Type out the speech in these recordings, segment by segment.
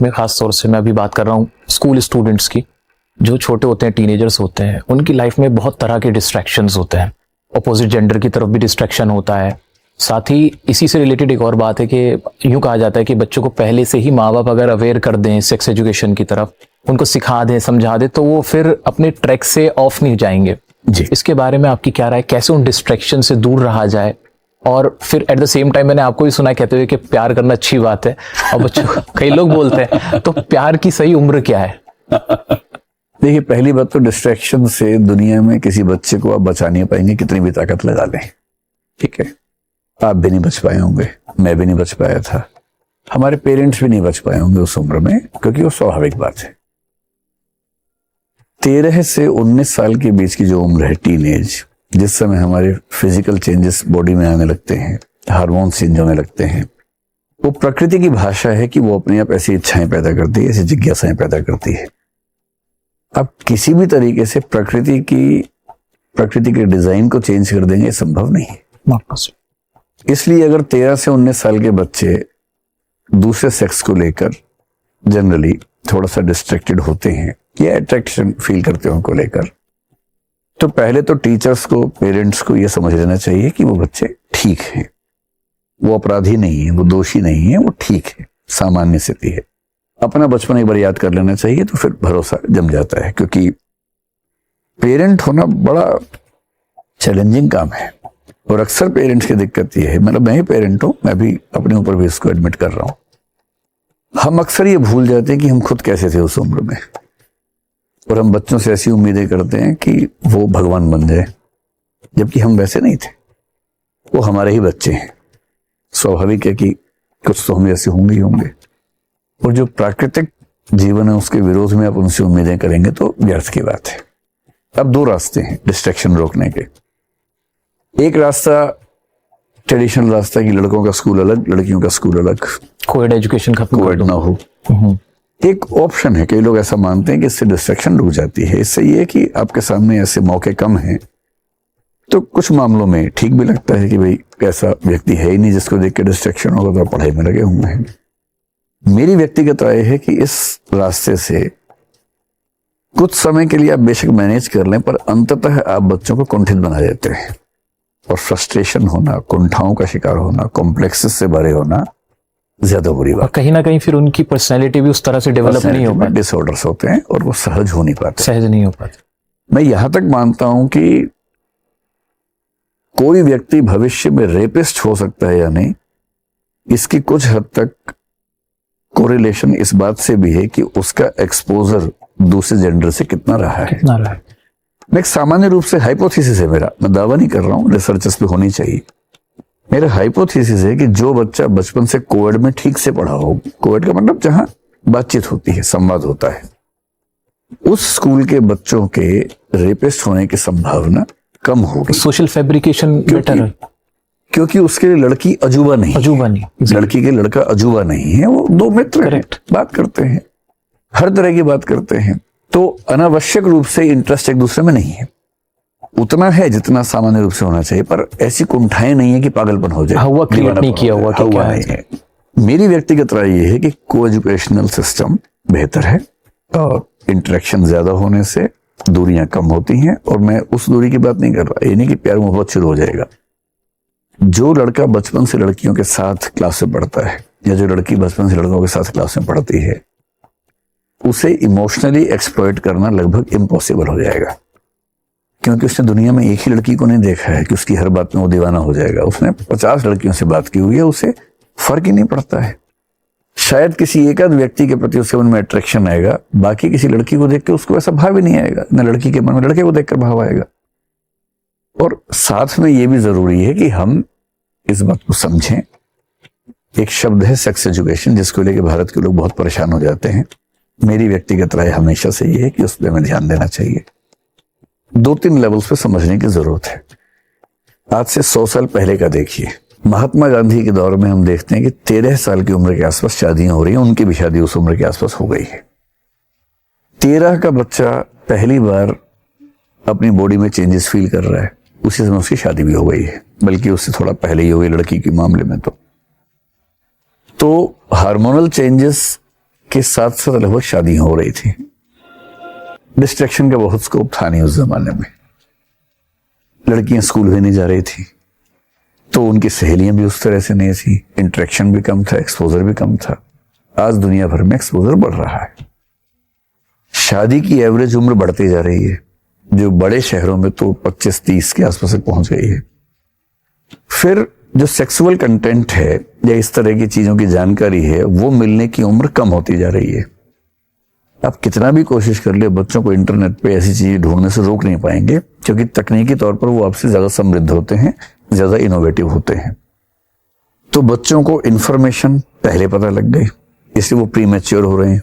में, खास तौर से मैं अभी बात कर रहा हूँ स्कूल स्टूडेंट्स की, जो छोटे होते हैं, टीनेजर्स होते हैं, उनकी लाइफ में बहुत तरह के डिस्ट्रैक्शंस होते हैं। अपोजिट जेंडर की तरफ भी डिस्ट्रैक्शन होता है। साथ ही इसी से रिलेटेड एक और बात है कि यूँ कहा जाता है कि बच्चों को पहले से ही माँ बाप अगर अवेयर कर दें सेक्स एजुकेशन की तरफ, उनको सिखा दें, समझा दें, तो वो फिर अपने ट्रैक से ऑफ नहीं जाएंगे जी। इसके बारे में आपकी क्या राय, कैसे उन डिस्ट्रैक्शन से दूर रहा जाए? और फिर एट द सेम टाइम मैंने आपको भी सुना कहते हुए कि प्यार करना अच्छी बात है, और बच्चों कई लोग बोलते हैं, तो प्यार की सही उम्र क्या है? देखिए, पहली बात तो डिस्ट्रैक्शन से दुनिया में किसी बच्चे को आप बचा नहीं पाएंगे, कितनी भी ताकत लगा लें। ठीक है, आप भी नहीं बच पाए होंगे, मैं भी नहीं बच पाया था, हमारे पेरेंट्स भी नहीं बच पाए होंगे उस उम्र में, क्योंकि वो स्वाभाविक बात है। 13 से 19 साल के बीच की जो उम्र है, टीनेज, जिस समय हमारे फिजिकल चेंजेस बॉडी में आने लगते हैं, हार्मोन्स चेंज होने लगते हैं, वो प्रकृति की भाषा है कि वो अपने आप ऐसी इच्छाएं पैदा करती है, ऐसी जिज्ञासाएं पैदा करती है। अब किसी भी तरीके से प्रकृति के डिजाइन को चेंज कर देंगे, संभव नहीं है। इसलिए अगर 13 से 19 साल के बच्चे दूसरे सेक्स को लेकर जनरली थोड़ा सा डिस्ट्रैक्टेड होते हैं या अट्रैक्शन फील करते हैं उनको लेकर, तो पहले तो टीचर्स को, पेरेंट्स को यह समझ लेना चाहिए कि वो बच्चे ठीक हैं, वो अपराधी नहीं है, वो दोषी नहीं है, वो ठीक है, सामान्य स्थिति है। अपना बचपन एक बार याद कर लेना चाहिए, तो फिर भरोसा जम जाता है। क्योंकि पेरेंट होना बड़ा चैलेंजिंग काम है, और अक्सर पेरेंट्स की दिक्कत ये है, मतलब मैं ही पेरेंट हूं, मैं भी अपने ऊपर भी इसको एडमिट कर रहा हूं, हम अक्सर ये भूल जाते हैं कि हम खुद कैसे थे उस उम्र में, और हम बच्चों से ऐसी उम्मीदें करते हैं कि वो भगवान बन जाए, जबकि हम वैसे नहीं थे, वो हमारे ही बच्चे हैं। स्वाभाविक है कि कुछ तो हम ऐसे होंगे ही होंगे, और जो प्राकृतिक जीवन है उसके विरोध में आप उनसे उम्मीदें करेंगे तो व्यर्थ की बात है। अब दो रास्ते हैं डिस्ट्रैक्शन रोकने के। एक रास्ता ट्रेडिशनल रास्ता है कि लड़कों का स्कूल अलग, लड़कियों का स्कूल अलग, कोएड एजुकेशन खत्म, कोएड ना हो। एक ऑप्शन है, कई लोग ऐसा मानते हैं कि इससे डिस्ट्रैक्शन रुक जाती है। इससे ये है कि आपके सामने ऐसे मौके कम हैं, तो कुछ मामलों में ठीक भी लगता है कि भाई ऐसा व्यक्ति है ही नहीं जिसको देख के डिस्ट्रैक्शन होगा, तो आप पढ़ाई में लगे हुए हैं। मेरी व्यक्तिगत राय है कि इस रास्ते से कुछ समय के लिए आप बेशक मैनेज कर लें, पर अंततः आप बच्चों को कुंठित बना देते हैं, और फ्रस्ट्रेशन होना, कुंठाओं का शिकार होना, कॉम्प्लेक्सेस से भरे होना ज्यादा बुरी बात। कहीं ना कहीं फिर उनकी पर्सनैलिटी भी उस तरह से डेवलप नहीं हो पाती, डिसऑर्डर्स होते हैं और वो सहज हो नहीं पाते, सहज नहीं हो पाते। मैं यहां तक मानता हूं कि कोई व्यक्ति भविष्य में रेपिस्ट हो सकता है या नहीं, इसकी कुछ हद तक कोरिलेशन इस बात से भी है कि उसका एक्सपोजर दूसरे जेंडर से कितना रहा है। मैं एक सामान्य रूप से हाइपोथेसिस है मेरा, मैं दावा नहीं कर रहा हूं, रिसर्चर्स पे होनी चाहिए। मेरा हाइपोथेसिस है कि जो बच्चा बचपन से कोएड में ठीक से पढ़ा हो, कोएड का मतलब जहां बातचीत होती है, संवाद होता है, उस स्कूल के बच्चों के रेपिस्ट होने की संभावना कम होगी। सोशल फैब्रिकेशन बेटर है, क्योंकि उसके लिए लड़की अजूबा नहीं, लड़की के लड़का अजूबा नहीं है, वो दो मित्र हैं, बात करते हैं, हर तरह की बात करते हैं, तो अनावश्यक रूप से इंटरेस्ट एक दूसरे में नहीं है, उतना है जितना सामान्य रूप से होना चाहिए, पर ऐसी कुंठाएं नहीं है कि पागलपन हो जाए, हुआ क्रिएट नहीं किया हुआ, हुआ नहीं है। मेरी व्यक्तिगत राय ये है कि को एजुकेशनल सिस्टम बेहतर है, और इंटरेक्शन ज्यादा होने से दूरियां कम होती हैं। और मैं उस दूरी की बात नहीं कर रहा, ये नहीं कि प्यार मोहब्बत शुरू हो जाएगा। जो लड़का बचपन से लड़कियों के साथ क्लास में पढ़ता है, या जो लड़की बचपन से लड़कों के साथ क्लास में पढ़ती है, उसे इमोशनली एक्सप्लॉइट करना लगभग इम्पॉसिबल हो जाएगा, क्योंकि उसने दुनिया में एक ही लड़की को नहीं देखा है कि उसकी हर बात में वो दीवाना हो जाएगा। उसने 50 लड़कियों से बात की हुई है, उसे फर्क ही नहीं पड़ता है। शायद किसी एक आध व्यक्ति के प्रति उसके मन में अट्रैक्शन आएगा, बाकी किसी लड़की को देख के उसको ऐसा भाव ही नहीं आएगा, न लड़की के मन में लड़के को देखकर भाव आएगा। और साथ में ये भी जरूरी है कि हम इस बात को समझें, एक शब्द है सेक्स एजुकेशन, जिसको लेकर भारत के लोग बहुत परेशान हो जाते हैं। मेरी व्यक्तिगत राय हमेशा से ये है कि उस पर हमें ध्यान देना चाहिए। 2-3 लेवल्स पे समझने की जरूरत है। आज से 100 साल पहले का देखिए, महात्मा गांधी के दौर में हम देखते हैं कि 13 साल की उम्र के आसपास शादियां हो रही हैं, उनकी भी शादी उस उम्र के आसपास हो गई है। 13 का बच्चा पहली बार अपनी बॉडी में चेंजेस फील कर रहा है, उसी समय उसकी शादी भी हो गई है, बल्कि उससे थोड़ा पहले ही हो गई लड़की के मामले में। तो हार्मोनल चेंजेस के साथ साथ लगभग शादियां हो रही थी। डिस्ट्रैक्शन का बहुत स्कोप था नहीं उस जमाने में। लड़कियां स्कूल भी नहीं जा रही थी, तो उनकी सहेलियां भी उस तरह से नहीं थी, इंटरेक्शन भी कम था, एक्सपोजर भी कम था। आज दुनिया भर में एक्सपोजर बढ़ रहा है। शादी की एवरेज उम्र बढ़ती जा रही है, जो बड़े शहरों में तो 25-30 के आसपास तक पहुंच गई है। फिर जो सेक्सुअल कंटेंट है या इस तरह की चीजों की जानकारी है, वो मिलने की उम्र कम होती जा रही है। आप कितना भी कोशिश कर ले, बच्चों को इंटरनेट पे ऐसी चीजें ढूंढने से रोक नहीं पाएंगे, क्योंकि तकनीकी तौर पर वो आपसे ज्यादा समृद्ध होते हैं, ज्यादा इनोवेटिव होते हैं। तो बच्चों को इंफॉर्मेशन पहले पता लग गई, इसलिए वो प्री मैच्योर हो रहे हैं।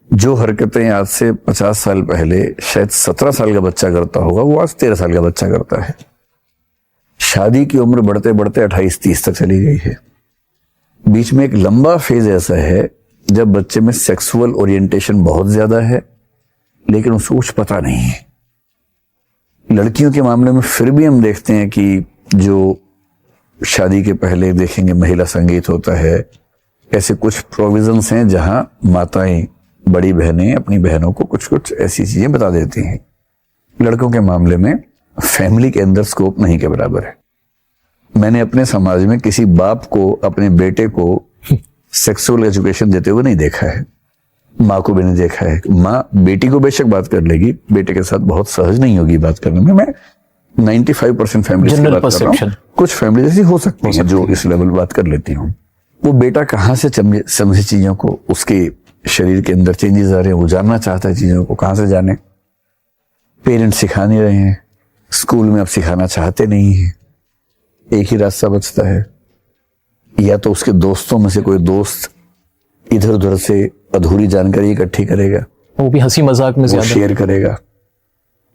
जो हरकतें आज से 50 साल पहले शायद 17 साल का बच्चा करता होगा, वो आज 13 साल का बच्चा करता है। शादी की उम्र बढ़ते बढ़ते 28-30 तक चली गई है। बीच में एक लंबा फेज ऐसा है जब बच्चे में सेक्सुअल ओरिएंटेशन बहुत ज्यादा है, लेकिन उसको कुछ पता नहीं है। लड़कियों के मामले में फिर भी हम देखते हैं कि जो शादी के पहले देखेंगे महिला संगीत होता है, ऐसे कुछ प्रोविजंस हैं जहां माताएं, बड़ी बहनें अपनी बहनों को कुछ कुछ ऐसी चीजें बता देती हैं। लड़कों के मामले में फैमिली के अंदर स्कोप नहीं के बराबर है। मैंने अपने समाज में किसी बाप को अपने बेटे को सेक्सुअल एजुकेशन देते हुए नहीं देखा है, माँ को भी नहीं देखा है। माँ बेटी को बेशक बात कर लेगी, बेटे के साथ बहुत सहज नहीं होगी बात करने में। मैं 95% फैमिली की बात कर रहा हूँ। कुछ फैमिली ऐसी हो सकती है जो इस लेवल बात कर लेती हूँ। वो बेटा कहाँ से समझे चीजों को, उसके शरीर के अंदर चेंजेस आ रहे हैं, वो जानना चाहता है चीजों को, कहाँ से जाने। पेरेंट्स सिखा नहीं रहे हैं, स्कूल में अब सिखाना चाहते नहीं है। एक ही रास्ता बचता है, या तो उसके दोस्तों में से कोई दोस्त इधर उधर से अधूरी जानकारी इकट्ठी करेगा, वो भी हंसी मजाक में ज्यादा शेयर करेगा।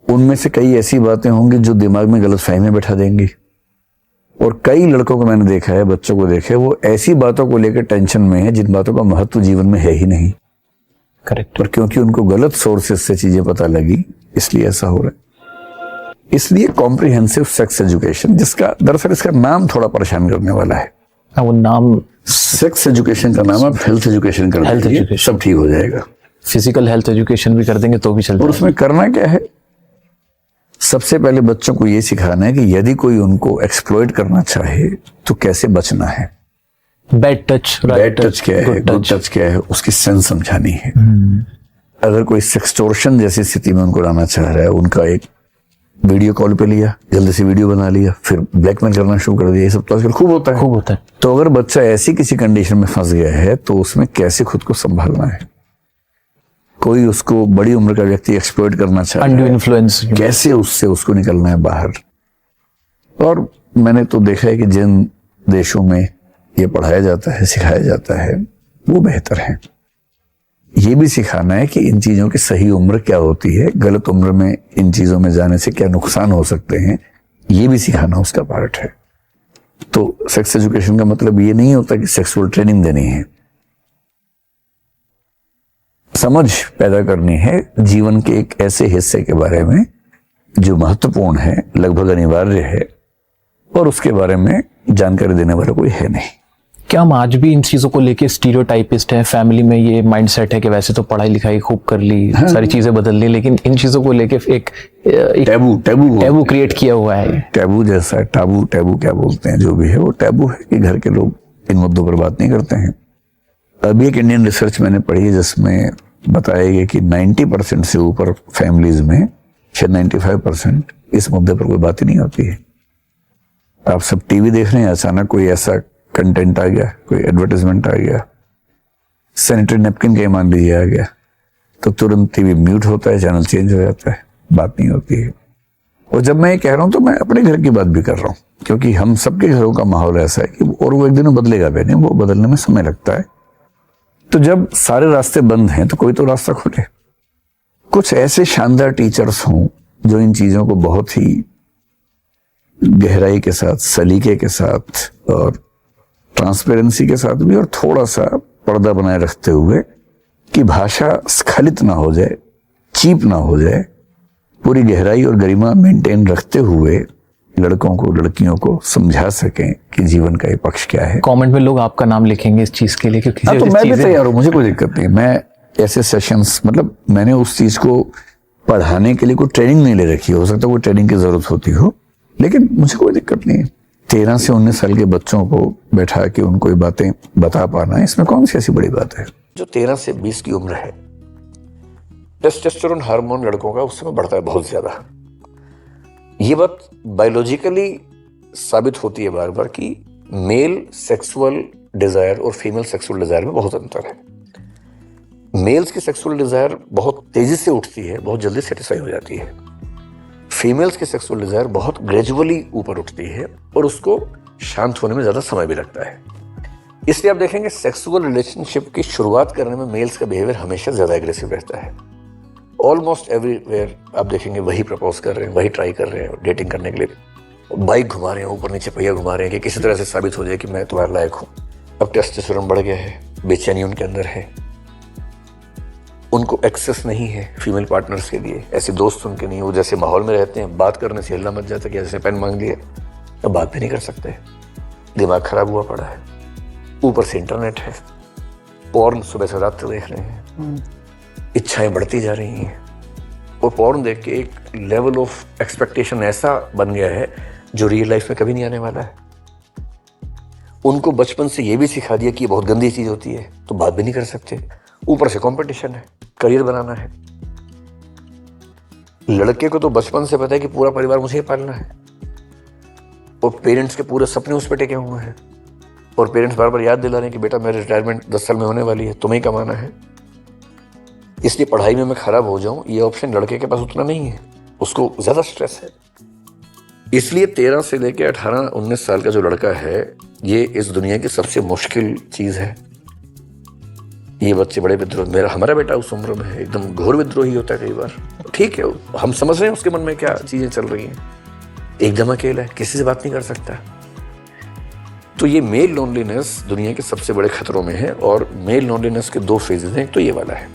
उनमें से कई ऐसी बातें होंगी जो दिमाग में गलत फहमी बैठा देंगी। और कई लड़कों को मैंने देखा है, बच्चों को देखा है, वो ऐसी बातों को लेकर टेंशन में है जिन बातों का महत्व जीवन में है ही नहीं। करेक्ट। पर क्योंकि उनको गलत सोर्सेस से चीजें पता लगी, इसलिए ऐसा हो रहा है। इसलिए कॉम्प्रिहेंसिव सेक्स एजुकेशन, जिसका दरअसल इसका नाम थोड़ा परेशान करने वाला है। वो नाम सेक्स एजुकेशन का नाम आप हेल्थ एजुकेशन कर दीजिए, सब ठीक हो जाएगा। फिजिकल हेल्थ एजुकेशन भी कर देंगे तो भी चलता है। और उसमें करना क्या है, सबसे पहले बच्चों को ये सिखाना है कि यदि कोई उनको एक्सप्लॉइट करना चाहे तो कैसे बचना है। बैड टच, बैड टच क्या है, गुड टच क्या है, उसकी सेंस समझानी है। अगर कोई सेक्सटोर्शन जैसी स्थिति में उनको लाना चाह रहा है, उनका एक वीडियो कॉल पे लिया, जल्दी से वीडियो बना लिया, फिर ब्लैकमेल करना शुरू कर दिया, ये सब तो आजकल खूब होता है। तो अगर बच्चा ऐसी किसी कंडीशन में फंस गया है तो उसमें कैसे खुद को संभालना है। कोई उसको बड़ी उम्र का व्यक्ति एक्सप्लॉइट करना चाहता है, इन्फ्लुएंस, कैसे उससे उसको निकलना है बाहर। और मैंने तो देखा है कि जिन देशों में ये पढ़ाया जाता है, सिखाया जाता है, वो बेहतर है। ये भी सिखाना है कि इन चीजों की सही उम्र क्या होती है, गलत उम्र में इन चीजों में जाने से क्या नुकसान हो सकते हैं, ये भी सिखाना उसका पार्ट है। तो सेक्स एजुकेशन का मतलब ये नहीं होता कि सेक्सुअल ट्रेनिंग देनी है। समझ पैदा करनी है जीवन के एक ऐसे हिस्से के बारे में जो महत्वपूर्ण है, लगभग अनिवार्य है, और उसके बारे में जानकारी देने वाला कोई है नहीं। क्या हम आज भी इन चीजों को लेके स्टीरियोटाइपिस्ट हैं? फैमिली में ये माइंडसेट है कि वैसे तो पढ़ाई लिखाई खूब कर ली, सारी चीजें बदल ली, लेकिन इन चीजों को लेके एक टैबू क्रिएट किया हुआ है। टैबू जैसा टैबू क्या बोलते हैं, जो भी है वो टैबू है कि घर के लोग इन मुद्दों पर बात नहीं करते हैं। अभी एक इंडियन रिसर्च मैंने पढ़ी है जिसमें बताया गया कि 90% से ऊपर फैमिलीज में, शायद 95%, इस मुद्दे पर कोई बात ही नहीं होती है। आप सब टीवी देख रहे हैं, अचानक कोई ऐसा कंटेंट आ गया, कोई एडवर्टाइजमेंट आ गया, सैनिटरी नैपकिन का मान लीजिए आ गया, तो तुरंत टीवी म्यूट होता है, चैनल चेंज हो जाता है, बात नहीं होती है। और जब मैं ये कह रहा हूं तो मैं अपने घर की बात भी कर रहा हूं, क्योंकि हम सबके घरों का माहौल ऐसा है कि और वो एक दिन बदलेगा भी नहीं, वो बदलने में समय लगता है। तो जब सारे रास्ते बंद हैं तो कोई तो रास्ता खुले। कुछ ऐसे शानदार टीचर्स हों जो इन चीजों को बहुत ही गहराई के साथ, सलीके के साथ और ट्रांसपेरेंसी के साथ भी, और थोड़ा सा पर्दा बनाए रखते हुए कि भाषा स्खलित ना हो जाए, चीप ना हो जाए, पूरी गहराई और गरिमा मेंटेन रखते हुए लड़कों को लड़कियों को समझा सकें कि जीवन का ये पक्ष क्या है। कमेंट में लोग आपका नाम लिखेंगे इस चीज के लिए, क्योंकि हाँ, तो मैं भी तैयार हूँ, मुझे कोई दिक्कत नहीं। मैं ऐसे सेशंस, मतलब मैंने उस चीज को पढ़ाने के लिए कोई ट्रेनिंग नहीं ले रखी, हो सकता है कोई ट्रेनिंग की जरूरत होती हो, लेकिन मुझे कोई दिक्कत नहीं है। 13 से 19 साल के बच्चों को बैठा के उनको ये बातें बता पाना, इसमें कौन सी ऐसी बड़ी बात है। जो 13 से 20 की उम्र है, टेस्टोस्टेरोन हार्मोन लड़कों का उस समय बढ़ता है बहुत ज्यादा। ये बात बायोलॉजिकली साबित होती है बार बार कि मेल सेक्सुअल डिजायर और फीमेल सेक्सुअल डिजायर में बहुत अंतर है। मेल्स की सेक्सुअल डिजायर बहुत तेजी से उठती है, बहुत जल्दी सेटिस्फाई हो जाती है। फीमेल्स की सेक्सुअल डिजायर बहुत ग्रेजुअली ऊपर उठती है और उसको शांत होने में ज्यादा समय भी लगता है। इसलिए आप देखेंगे सेक्सुअल रिलेशनशिप की शुरुआत करने में मेल्स का बिहेवियर हमेशा ज्यादा एग्रेसिव रहता है। ऑलमोस्ट एवरीवेयर आप देखेंगे वही प्रपोज कर रहे हैं, वही ट्राई कर रहे हैं डेटिंग करने के लिए, बाइक घुमा रहे हैं, ऊपर नीचे पहिया घुमा रहे हैं कि किसी तरह से साबित हो जाए कि मैं तुम्हारे लायक हूं। अब टेस्टोस्टेरोन बढ़ गया है, बेचैनी उनके अंदर है, उनको एक्सेस नहीं है फीमेल पार्टनर्स के लिए, ऐसे दोस्त उनके नहीं, वो जैसे माहौल में रहते हैं बात करने से हिलना मत जाता कि जैसे पेन मांग लिया अब बात भी नहीं कर सकते, दिमाग खराब हुआ पड़ा है। ऊपर से इंटरनेट है, पॉर्न सुबह से रात तक देख रहे हैं, इच्छाएं बढ़ती जा रही हैं और पॉर्न देख के एक लेवल ऑफ एक्सपेक्टेशन ऐसा बन गया है जो रियल लाइफ में कभी नहीं आने वाला है। उनको बचपन से ये भी सिखा दिया कि ये बहुत गंदी चीज होती है, तो बात भी नहीं कर सकते। ऊपर से कंपटीशन है, करियर बनाना है। लड़के को तो बचपन से पता है कि पूरा परिवार मुझे पालना है और पेरेंट्स के पूरे सपने उस पर टिके हुए हैं और पेरेंट्स बार बार याद दिला रहे हैं कि बेटा मेरी रिटायरमेंट 10 साल में होने वाली है, तुम्हें कमाना है, इसलिए पढ़ाई में मैं खराब हो जाऊं, ये ऑप्शन लड़के के पास उतना नहीं है, उसको ज्यादा स्ट्रेस है। इसलिए 13 से लेकर 18-19 साल का जो लड़का है, ये इस दुनिया की सबसे मुश्किल चीज है। ये बच्चे बड़े विद्रोह, हमारा बेटा उस उम्र में है, एकदम घोर विद्रोही होता है कई बार। ठीक है, हम समझ रहे हैं उसके मन में क्या चीजें चल रही हैं, एकदम अकेला है, किसी से बात नहीं कर सकता। तो ये मेल लोनलीनेस दुनिया के सबसे बड़े खतरों में है और मेल लोनलीनेस के 2 फेजेस हैं। एक तो ये वाला है,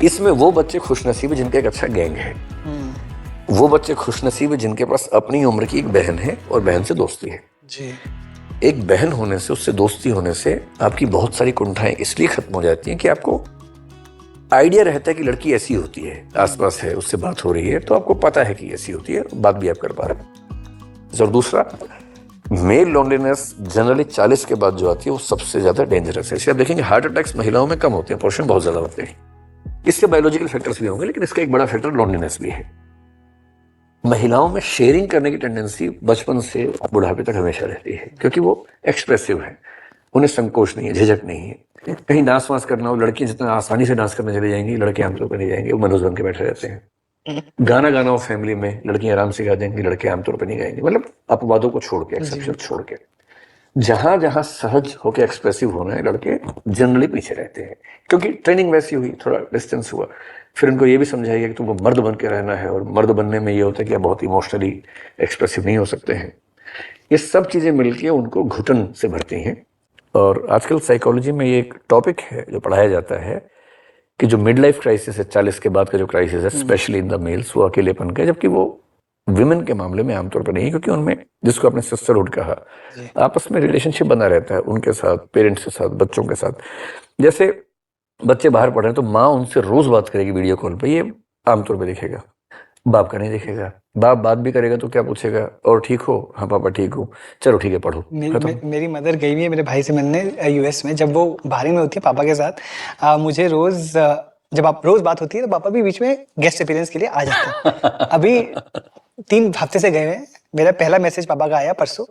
इसमें वो बच्चे खुशनसीब है जिनका एक अच्छा गैंग है, वो बच्चे खुशनसीब है जिनके पास अपनी उम्र की एक बहन है और बहन से दोस्ती है जी। एक बहन होने से, उससे दोस्ती होने से आपकी बहुत सारी कुंठाएं इसलिए खत्म हो जाती हैं कि आपको आइडिया रहता है कि लड़की ऐसी होती है, आसपास है, उससे बात हो रही है, तो आपको पता है कि ऐसी होती है, बात भी आप कर पा रहे हैं। और दूसरा, मेल लोनलीनेस जनरली 40 के बाद जो आती है वो सबसे ज्यादा डेंजरस है। इसलिए आप देखेंगे हार्ट अटैक्स महिलाओं में कम होते हैं, पोर्शन बहुत ज्यादा होते हैं। इसके बायोलॉजिकल फैक्टर्स भी होंगे, लेकिन इसका एक बड़ा फैक्टर लोनलीनेस भी है। महिलाओं में शेयरिंग करने की टेंडेंसी बचपन से बुढ़ापे तक हमेशा रहती है, क्योंकि वो एक्सप्रेसिव है, उन्हें संकोच नहीं है, झिझक नहीं है। कहीं डांस वांस करना हो, लड़कियां जितना आसानी से डांस करने चले जाएंगी, लड़के आमतौर पर नहीं जाएंगे, वो मनोज बन के बैठे रहते हैं। गाना गाना हो फैमिली में, लड़कियां आराम से गा देंगी, लड़के आमतौर पर नहीं गाएंगे। मतलब अपवादों को छोड़ के, एक्सेप्शन छोड़ के, जहां जहां सहज होकर एक्सप्रेसिव होना है, लड़के जनरली पीछे रहते हैं, क्योंकि ट्रेनिंग वैसी हुई, थोड़ा डिस्टेंस हुआ। फिर उनको ये भी समझाया गया कि तुमको मर्द बन के रहना है, और मर्द बनने में ये होता है कि आप बहुत इमोशनली एक्सप्रेसिव नहीं हो सकते हैं। ये सब चीजें मिलकर उनको घुटन से भरती हैं। और आजकल साइकोलॉजी में ये एक टॉपिक है जो पढ़ाया जाता है कि जो मिड लाइफ क्राइसिस है, 40 के बाद का जो क्राइसिस है, स्पेशली इन द मेल्स, वो अकेलेपन का, जबकि वो विमेन के मामले में आमतौर पर नहीं है, क्योंकि उनमें, जिसको आपने सिस्टरहुड कहा, आपस में रिलेशनशिप बना रहता है उनके साथ, पेरेंट्स के साथ, बच्चों के साथ। जैसे बच्चे बाहर पढ़ रहे हैं तो माँ उनसे रोज बात करेगी वीडियो कॉल पे, ये आमतौर पे दिखेगा, बाप का नहीं दिखेगा। बाप बात भी करेगा तो क्या पूछेगा, और ठीक हो? हाँ पापा ठीक हूँ, चलो ठीक है पढ़ो। मेरी मदर गई हुई है मेरे भाई से मिलने यूएस में, जब वो बाहर में होती है पापा के साथ, मुझे रोज, जब आप रोज बात होती है तो पापा भी बीच में गेस्ट अपीयरेंस के लिए आ जाते हैं। अभी 3 हफ्ते से गए हैं, मेरा पहला मैसेज पापा का आया परसों,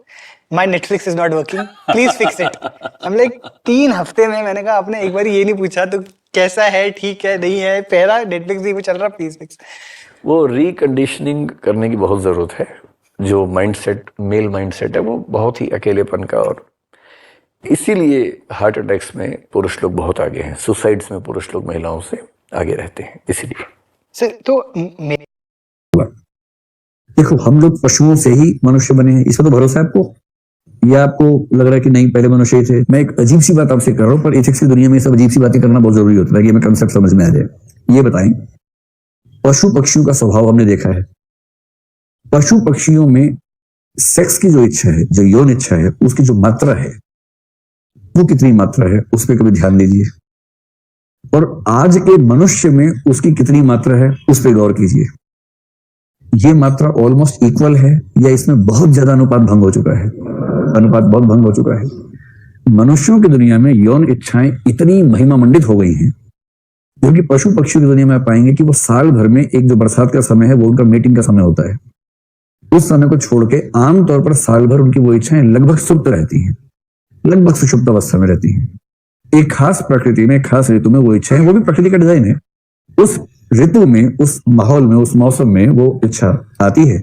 my Netflix is not working, please fix it. हम लाइक 3 हफ्ते में, मैंने कहा आपने एक बार ये नहीं पूछा तो कैसा है, ठीक है, नहीं है, पहला नेटफ्लिक्स नहीं चल रहा, प्लीज फिक्स। वो रिकंडीशनिंग करने की बहुत जरूरत है। जो माइंडसेट, मेल माइंडसेट है, वो बहुत ही अकेलेपन का, और इसीलिए हार्ट अटैक्स में पुरुष लोग बहुत आगे हैं, सुसाइड्स में पुरुष लोग महिलाओं से आगे रहते हैं। इसीलिए सर, तो देखो, हम लोग पशुओं से ही मनुष्य बने हैं, इसमें तो भरोसा है आपको, या आपको लग रहा है कि नहीं पहले मनुष्य ही थे? मैं एक अजीब सी बात आपसे कर रहा हूं, पर एथिक्स की दुनिया में सब अजीब सी बातें करना बहुत जरूरी होता है कि हमें कंसेप्ट समझ में आ जाए। ये बताएं, पशु पक्षियों का स्वभाव हमने देखा है, पशु पक्षियों में सेक्स की जो इच्छा है, जो यौन इच्छा है, उसकी जो मात्रा है वो कितनी मात्रा है, उस पर कभी ध्यान दीजिए। और आज के मनुष्य में उसकी कितनी मात्रा है, उस पर गौर कीजिए। ये मात्रा ऑलमोस्ट इक्वल है या इसमें बहुत ज्यादा अनुपात भंग हो चुका है? अनुपात बहुत भंग हो चुका है। मनुष्यों की दुनिया में यौन इच्छाएं इतनी महिमा मंडित हो गई हैं, क्योंकि पशु पक्षियों की दुनिया में आप पाएंगे कि वो साल भर में एक जो बरसात का समय है वो उनका मेटिंग का समय होता है। उस समय को छोड़ के आमतौर पर साल भर उनकी वो इच्छाएं लगभग सुप्त रहती हैं, लगभग सुषुप्त अवस्था में रहती हैं। एक खास प्रकृति में, एक खास ऋतु में वो इच्छाएं, वो भी प्रकृति का डिजाइन है, उस ऋतु में, उस माहौल में, उस मौसम में वो इच्छा आती है।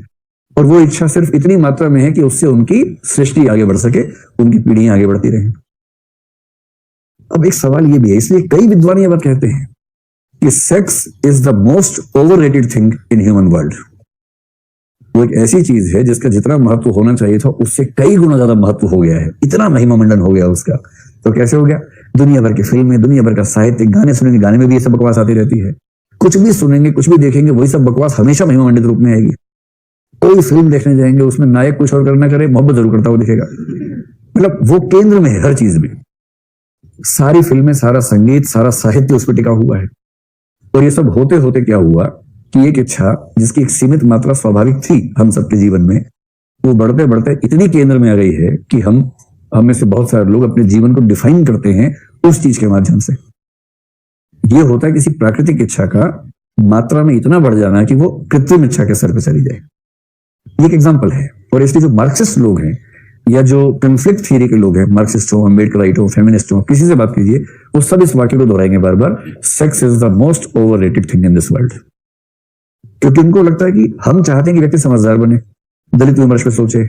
और वो इच्छा सिर्फ इतनी मात्रा में है कि उससे उनकी सृष्टि आगे बढ़ सके, उनकी पीढ़ियां आगे बढ़ती रहें। अब एक सवाल ये भी है, इसलिए कई विद्वान ये बात कहते हैं कि sex is the most overrated thing in human world. वो एक ऐसी चीज है जिसका जितना महत्व होना चाहिए था उससे कई गुना ज्यादा महत्व हो गया है, इतना महिमा मंडन हो गया उसका। तो कैसे हो गया? दुनिया भर की फिल्में, दुनिया भर का साहित्य, गाने सुनेंगे, गाने में भी ये सब बकवास आती रहती है। कुछ भी सुनेंगे, कुछ भी देखेंगे, वही सब बकवास हमेशा महिमा मंडित रूप में आएगी। कोई फिल्म देखने जाएंगे, उसमें नायक कुछ और करना करे, मोहब्बत जरूर करता हुआ दिखेगा। मतलब वो केंद्र में है हर चीज में। सारी फिल्में, सारा संगीत, सारा साहित्य उस पर टिका हुआ है। और ये सब होते होते क्या हुआ कि एक इच्छा जिसकी एक सीमित मात्रा स्वाभाविक थी हम सबके जीवन में, वो बढ़ते बढ़ते इतनी केंद्र में आ गई है कि हम में से बहुत सारे लोग अपने जीवन को डिफाइन करते हैं उस चीज के माध्यम से। ये होता है किसी प्राकृतिक इच्छा का मात्रा में इतना बढ़ जाना कि वो कृत्रिम इच्छा के स्तर पर चली जाए। ये एक एग्जाम्पल है। और इसलिए जो मार्क्सिस्ट लोग हैं या जो कन्फ्लिक्ट थियरी के लोग हैं, मार्क्सिस्ट हो, अम्बेडकराइट हो, फेमिनिस्ट हो, किसी से बात कीजिए, वो सब इस वाक्य को दोहराएंगे बार बार, sex is the most overrated thing in this world. क्योंकि उनको लगता है कि हम चाहते हैं कि व्यक्ति समझदार बने, दलित विमर्श पे सोचे,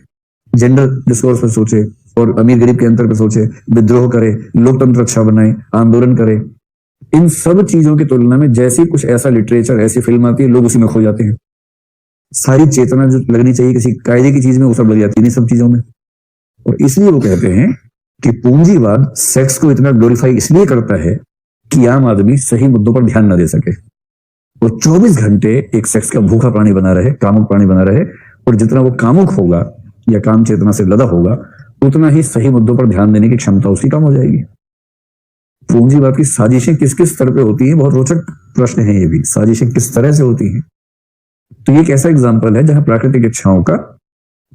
जेंडर डिस्कोर्स पे सोचे, और अमीर गरीब के अंतर पे सोचे, विद्रोह करे, लोकतंत्र अच्छा बनाए, आंदोलन करे। इन सब चीजों की तुलना में जैसी कुछ ऐसा लिटरेचर, ऐसी फिल्म आती है, लोग उसी में खो जाते हैं। सारी चेतना जो लगनी चाहिए किसी कायदे की चीज में, वो सब लग जाती है इन सब चीजों में। और इसलिए वो कहते हैं कि पूंजीवाद सेक्स को इतना ग्लोरीफाई इसलिए करता है कि आम आदमी सही मुद्दों पर ध्यान न दे सके। वो 24 घंटे एक सेक्स का भूखा प्राणी बना रहे, कामुक प्राणी बना रहे, और जितना वो कामुक होगा या काम चेतना से लदा होगा, उतना ही सही मुद्दों पर ध्यान देने की क्षमता उसकी कम हो जाएगी। पूंजीवाद की साजिशें किस किस स्तर पे होती हैं, बहुत रोचक प्रश्न है ये भी। साजिशें किस तरह से होती हैं? तो ये एक ऐसा एग्जाम्पल है जहां प्राकृतिक इच्छाओं का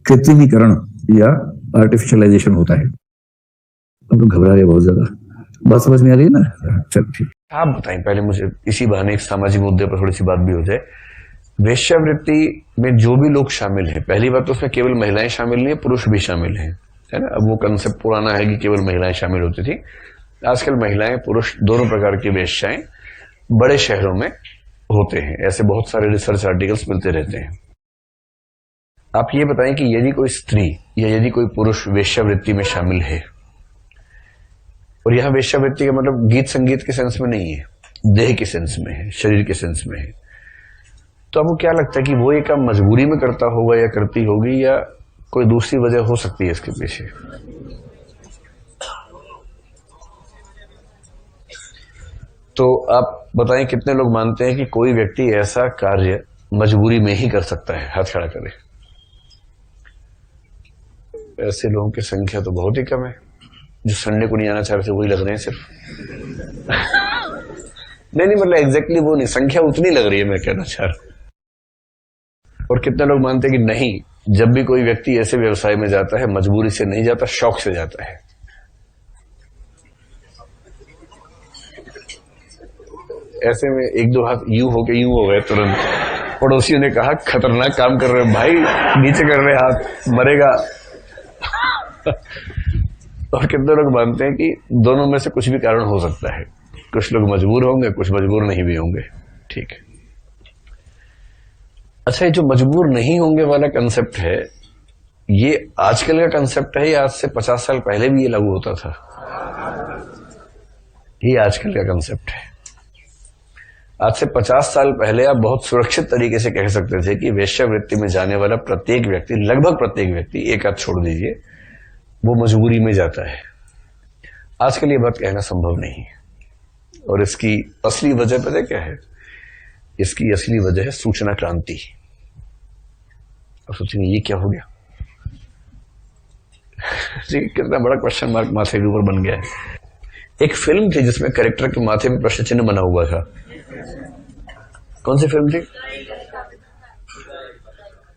कृत्रिमीकरण या आर्टिफिशियलाइजेशन होता है। अब तो घबरा रहे बहुत ज्यादा, बात समझ में आ रही है ना? चल ठीक। आप बताएं पहले मुझे, इसी बहाने एक सामाजिक मुद्दे पर थोड़ी सी बात भी हो जाए। वेश्यावृत्ति में जो भी लोग शामिल हैं, पहली बात तो उसमें केवल महिलाएं शामिल नहीं है, पुरुष भी शामिल हैं, है ना। अब वो कंसेप्ट पुराना है कि केवल महिलाएं शामिल होती थी। आजकल महिलाएं पुरुष दोनों प्रकार की वेश्याएं बड़े शहरों में होते हैं। ऐसे बहुत सारे रिसर्च आर्टिकल्स मिलते रहते हैं। आप ये बताएं कि यदि कोई स्त्री या यदि कोई पुरुष वेश्यावृत्ति में शामिल है, और यहां वेश्यावृत्ति का मतलब गीत संगीत के सेंस में नहीं है, देह के सेंस में है, शरीर के सेंस में है, तो आपको क्या लगता है कि वो ये काम मजबूरी में करता होगा या करती होगी, या कोई दूसरी वजह हो सकती है इसके पीछे? तो आप बताएं कितने लोग मानते हैं कि कोई व्यक्ति ऐसा कार्य मजबूरी में ही कर सकता है? हाथ खड़ा करें। ऐसे लोगों की संख्या तो बहुत ही कम है। जो संडे को नहीं आना चाह रहे थे वही लग रहे हैं सिर्फ। नहीं मतलब एग्जैक्टली वो नहीं, संख्या उतनी लग रही है, मैं कहना चाह रहा। और कितने लोग मानते हैं कि नहीं, जब भी कोई व्यक्ति ऐसे व्यवसाय में जाता है मजबूरी से नहीं जाता, शौक से जाता है। ऐसे में एक दो हाथ यूं हो गए तुरंत। पड़ोसियों ने कहा खतरनाक काम कर रहे हो भाई, नीचे कर रहे हाथ, मरेगा। और कितने लोग मानते हैं कि दोनों में से कुछ भी कारण हो सकता है। कुछ लोग मजबूर होंगे, कुछ मजबूर नहीं भी होंगे। ठीक है। अच्छा, ये जो मजबूर नहीं होंगे वाला कंसेप्ट है, ये आजकल का कंसेप्ट है या आज से 50 साल पहले भी ये लागू होता था? ये आजकल का कंसेप्ट है। आज से 50 साल पहले आप बहुत सुरक्षित तरीके से कह सकते थे कि वेश्यावृत्ति में जाने वाला प्रत्येक व्यक्ति, लगभग प्रत्येक व्यक्ति, एक आध छोड़ दीजिए, वो मजबूरी में जाता है। आजकल ये बात कहना संभव नहीं है। और इसकी असली वजह पता है क्या है? इसकी असली वजह है सूचना क्रांति। अब सोचेंगे ये क्या हो गया? जी, कितना बड़ा क्वेश्चन मार्क माथे के ऊपर बन गया है। एक फिल्म थी जिसमें कैरेक्टर के माथे में प्रश्न चिन्ह बना हुआ था, कौन सी फिल्म थी?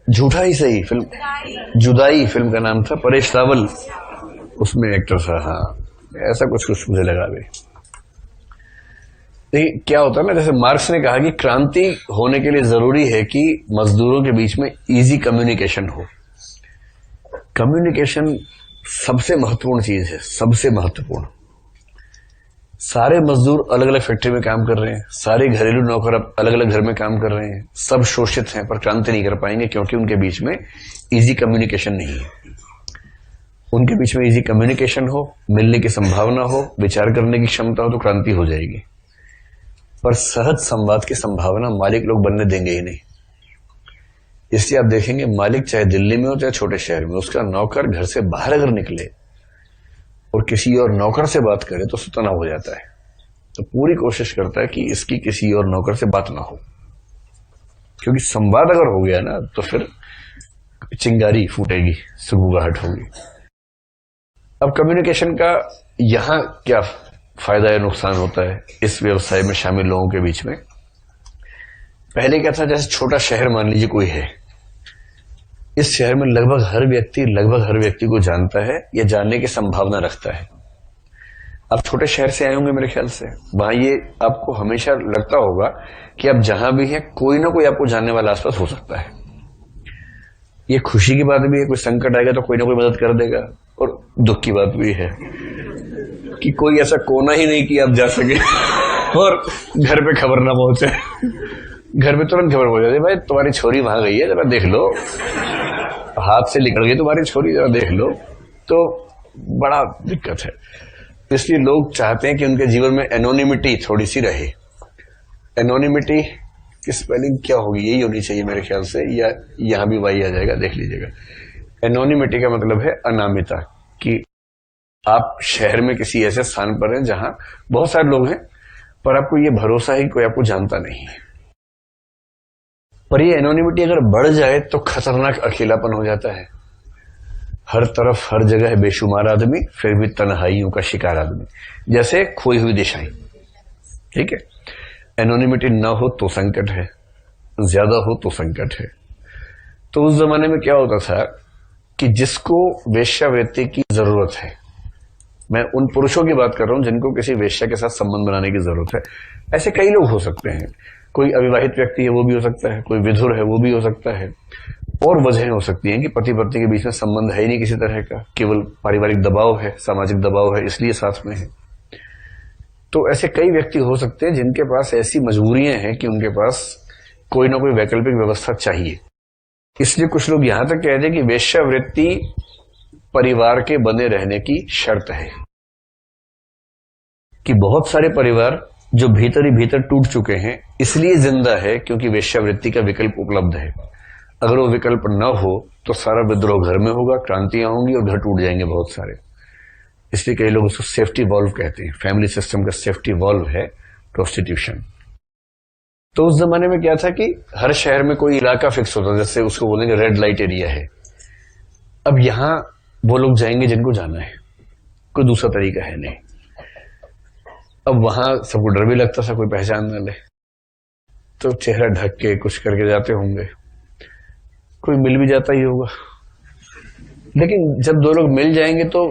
झूठा ही सही फिल्म, जुदाई फिल्म का नाम था, परेश रावल उसमें एक्टर था। हाँ, ऐसा कुछ कुछ मुझे लगा भी। देखिए क्या होता है ना, जैसे मार्क्स ने कहा कि क्रांति होने के लिए जरूरी है कि मजदूरों के बीच में इजी कम्युनिकेशन हो। कम्युनिकेशन सबसे महत्वपूर्ण चीज है, सबसे महत्वपूर्ण। सारे मजदूर अलग अलग फैक्ट्री में काम कर रहे हैं, सारे घरेलू नौकर अब अलग अलग घर में काम कर रहे हैं, सब शोषित हैं, पर क्रांति नहीं कर पाएंगे क्योंकि उनके बीच में इजी कम्युनिकेशन नहीं है। उनके बीच में इजी कम्युनिकेशन हो, मिलने की संभावना हो, विचार करने की क्षमता हो, तो क्रांति हो जाएगी। पर सहज संवाद की संभावना मालिक लोग बनने देंगे ही नहीं। इसलिए आप देखेंगे मालिक चाहे दिल्ली में हो चाहे छोटे शहर में, उसका नौकर घर से बाहर अगर निकले और किसी और नौकर से बात करे तो तनाव हो जाता है, तो पूरी कोशिश करता है कि इसकी किसी और नौकर से बात ना हो, क्योंकि संवाद अगर हो गया ना तो फिर चिंगारी फूटेगी, सुगबुगाहट होगी। अब कम्युनिकेशन का यहां क्या फायदा या नुकसान होता है इस व्यवसाय में शामिल लोगों के बीच में? पहले क्या था, जैसे छोटा शहर मान लीजिए कोई है, इस शहर में लगभग हर व्यक्ति को जानता है या जानने की संभावना रखता है। आप छोटे शहर से आए होंगे मेरे ख्याल से, वहां ये आपको हमेशा लगता होगा कि आप जहां भी हैं कोई ना कोई आपको जानने वाला आसपास हो सकता है। ये खुशी की बात भी है, कोई संकट आएगा तो कोई ना कोई मदद कर देगा, और दुख की बात भी है कि कोई ऐसा कोना ही नहीं कि आप जा सके और घर पे खबर ना पहुंचे। घर में तुरंत खबर पहुंच जाती है, भाई तुम्हारी छोरी वहां गई है, जरा देख लो, हाथ से निकल गई तुम्हारी छोरी, जरा देख लो। तो बड़ा दिक्कत है। इसलिए लोग चाहते हैं कि उनके जीवन में एनोनिमिटी थोड़ी सी रहे। एनोनिमिटी की स्पेलिंग क्या होगी, यही होनी चाहिए मेरे ख्याल से, या यहां भी वही आ जाएगा, देख लीजिएगा। एनोनिमिटी का मतलब है अनामिता, कि आप शहर में किसी ऐसे स्थान पर हैं जहां बहुत सारे लोग हैं, पर आपको ये भरोसा है कि कोई आपको जानता नहीं है। पर ये एनोनिमिटी अगर बढ़ जाए तो खतरनाक अकेलापन हो जाता है। हर तरफ हर जगह बेशुमार आदमी, फिर भी तन्हाइयों का शिकार आदमी, जैसे खोई हुई दिशाएं। ठीक है, एनोनिमिटी ना हो तो संकट है, ज्यादा हो तो संकट है। तो उस जमाने में क्या होता था कि जिसको वेश्यावृत्ति की जरूरत है, मैं उन पुरुषों की बात कर रहा हूं जिनको किसी वेश्या के साथ संबंध बनाने की जरूरत है। ऐसे कई लोग हो सकते हैं, कोई अविवाहित व्यक्ति है वो भी हो सकता है, कोई विधुर है वो भी हो सकता है, और वजहें हो सकती हैं कि पति पत्नी के बीच में संबंध है ही नहीं किसी तरह का, केवल पारिवारिक दबाव है, सामाजिक दबाव है, इसलिए साथ में है। तो ऐसे कई व्यक्ति हो सकते हैं जिनके पास ऐसी मजबूरियां हैं कि उनके पास कोई ना कोई वैकल्पिक व्यवस्था चाहिए। इसलिए कुछ लोग यहां तक कहते हैं कि वेश्यावृत्ति परिवार के बने रहने की शर्त है, कि बहुत सारे परिवार जो भीतर ही भीतर टूट चुके हैं इसलिए जिंदा है क्योंकि वेश्यावृत्ति का विकल्प उपलब्ध है। अगर वो विकल्प न हो तो सारा विद्रोह घर में होगा, क्रांतियां होंगी और घर टूट जाएंगे बहुत सारे। इसलिए कई लोग उसको सेफ्टी वॉल्व कहते हैं। फैमिली सिस्टम का सेफ्टी वॉल्व है प्रोस्टिट्यूशन। तो उस जमाने में क्या था कि हर शहर में कोई इलाका फिक्स होता, जैसे उसको बोलेंगे रेड लाइट एरिया है। अब यहां वो लोग जाएंगे जिनको जाना है, कोई दूसरा तरीका है नहीं। अब वहां सबको डर भी लगता था कोई पहचान न ले, तो चेहरा ढक के कुछ करके जाते होंगे, कोई मिल भी जाता ही होगा। लेकिन जब दो लोग मिल जाएंगे तो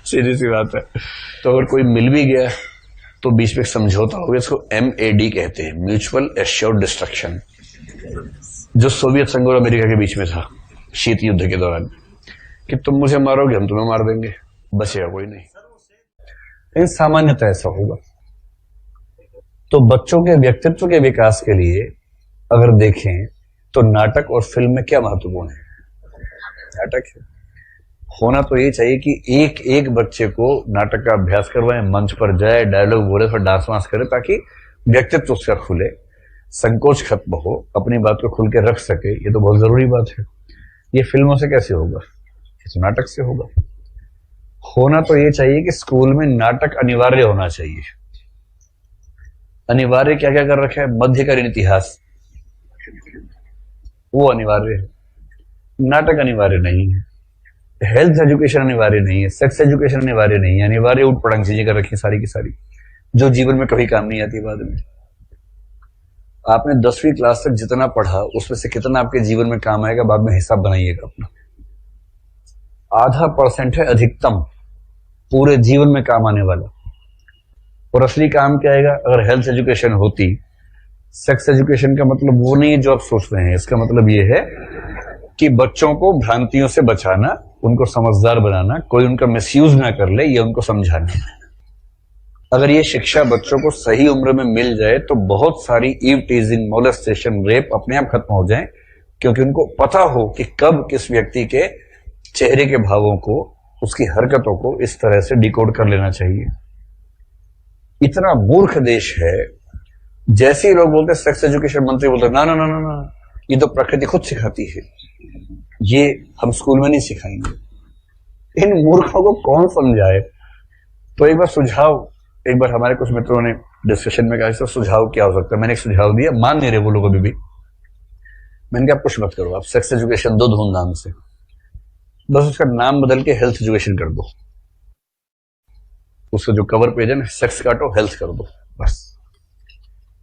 सीधी सी बात है, तो अगर कोई मिल भी गया तो बीच में समझौता हो गया, इसको MAD कहते हैं, म्यूचुअल एश्योर्ड डिस्ट्रक्शन, जो सोवियत संघ और अमेरिका के बीच में था शीत युद्ध के दौरान, कि तुम मुझे मारोगे हम तुम्हें मार देंगे, बचेगा कोई नहीं। लेकिन सामान्यतः ऐसा होगा। तो बच्चों के व्यक्तित्व के विकास के लिए अगर देखें तो नाटक और फिल्म में क्या महत्वपूर्ण है? नाटक है। होना तो ये चाहिए कि एक एक बच्चे को नाटक का अभ्यास करवाएं, मंच पर जाए, डायलॉग बोले, फिर डांस वांस करे, ताकि व्यक्तित्व उसका खुले, संकोच खत्म हो, अपनी बात को खुल के रख सके। ये तो बहुत जरूरी बात है। ये फिल्मों से कैसे होगा? ये तो नाटक से होगा। होना तो ये चाहिए कि स्कूल में नाटक अनिवार्य होना चाहिए। अनिवार्य क्या क्या कर रखा है? मध्यकालीन इतिहास, वो अनिवार्य है। नाटक अनिवार्य नहीं है, हेल्थ एजुकेशन अनिवार्य नहीं है, सेक्स एजुकेशन अनिवार्य नहीं है, अनिवार्य उठ पटांग चीजें कर रखी सारी की सारी, जो जीवन में कभी काम नहीं आती बाद में। आपने 10वीं क्लास तक जितना पढ़ा उसमें से कितना आपके जीवन में काम आएगा बाद में हिसाब बनाइएगा अपना। 0.5% है अधिकतम पूरे जीवन में काम आने वाला। और असली काम क्या आएगा? अगर हेल्थ एजुकेशन होती। सेक्स एजुकेशन का मतलब वो नहीं है जो आप सोच रहे हैं, इसका मतलब ये है कि बच्चों को भ्रांतियों से बचाना, उनको समझदार बनाना, कोई उनका मिसयूज ना कर ले, ये उनको समझाना। अगर ये शिक्षा बच्चों को सही उम्र में मिल जाए तो बहुत सारी ईव टीजिंग, मोलेस्टेशन, रेप अपने आप खत्म हो जाए, क्योंकि उनको पता हो कि कब किस व्यक्ति के चेहरे के भावों को, उसकी हरकतों को इस तरह से डिकोड कर लेना चाहिए। इतना मूर्ख देश है, जैसे ही लोग बोलते सेक्स एजुकेशन मंत्री बोलते ना ना ना ना ना, ये तो प्रकृति खुद सिखाती है, ये हम स्कूल में नहीं सिखाएंगे। इन मूर्खों को कौन समझाए? तो एक बार सुझाव, एक बार हमारे कुछ मित्रों ने डिस्कशन में कहा इसका सुझाव क्या हो सकता है। मैंने एक सुझाव दिया, मान नहीं रहे वो लोग अभी भी। मैंने कहा कुछ मत करो, आप सेक्स एजुकेशन दो धूमधाम से, बस उसका नाम बदल के हेल्थ एजुकेशन कर दो। उसका जो कवर पेज है ना, सेक्स काटो, हेल्थ कर दो बस।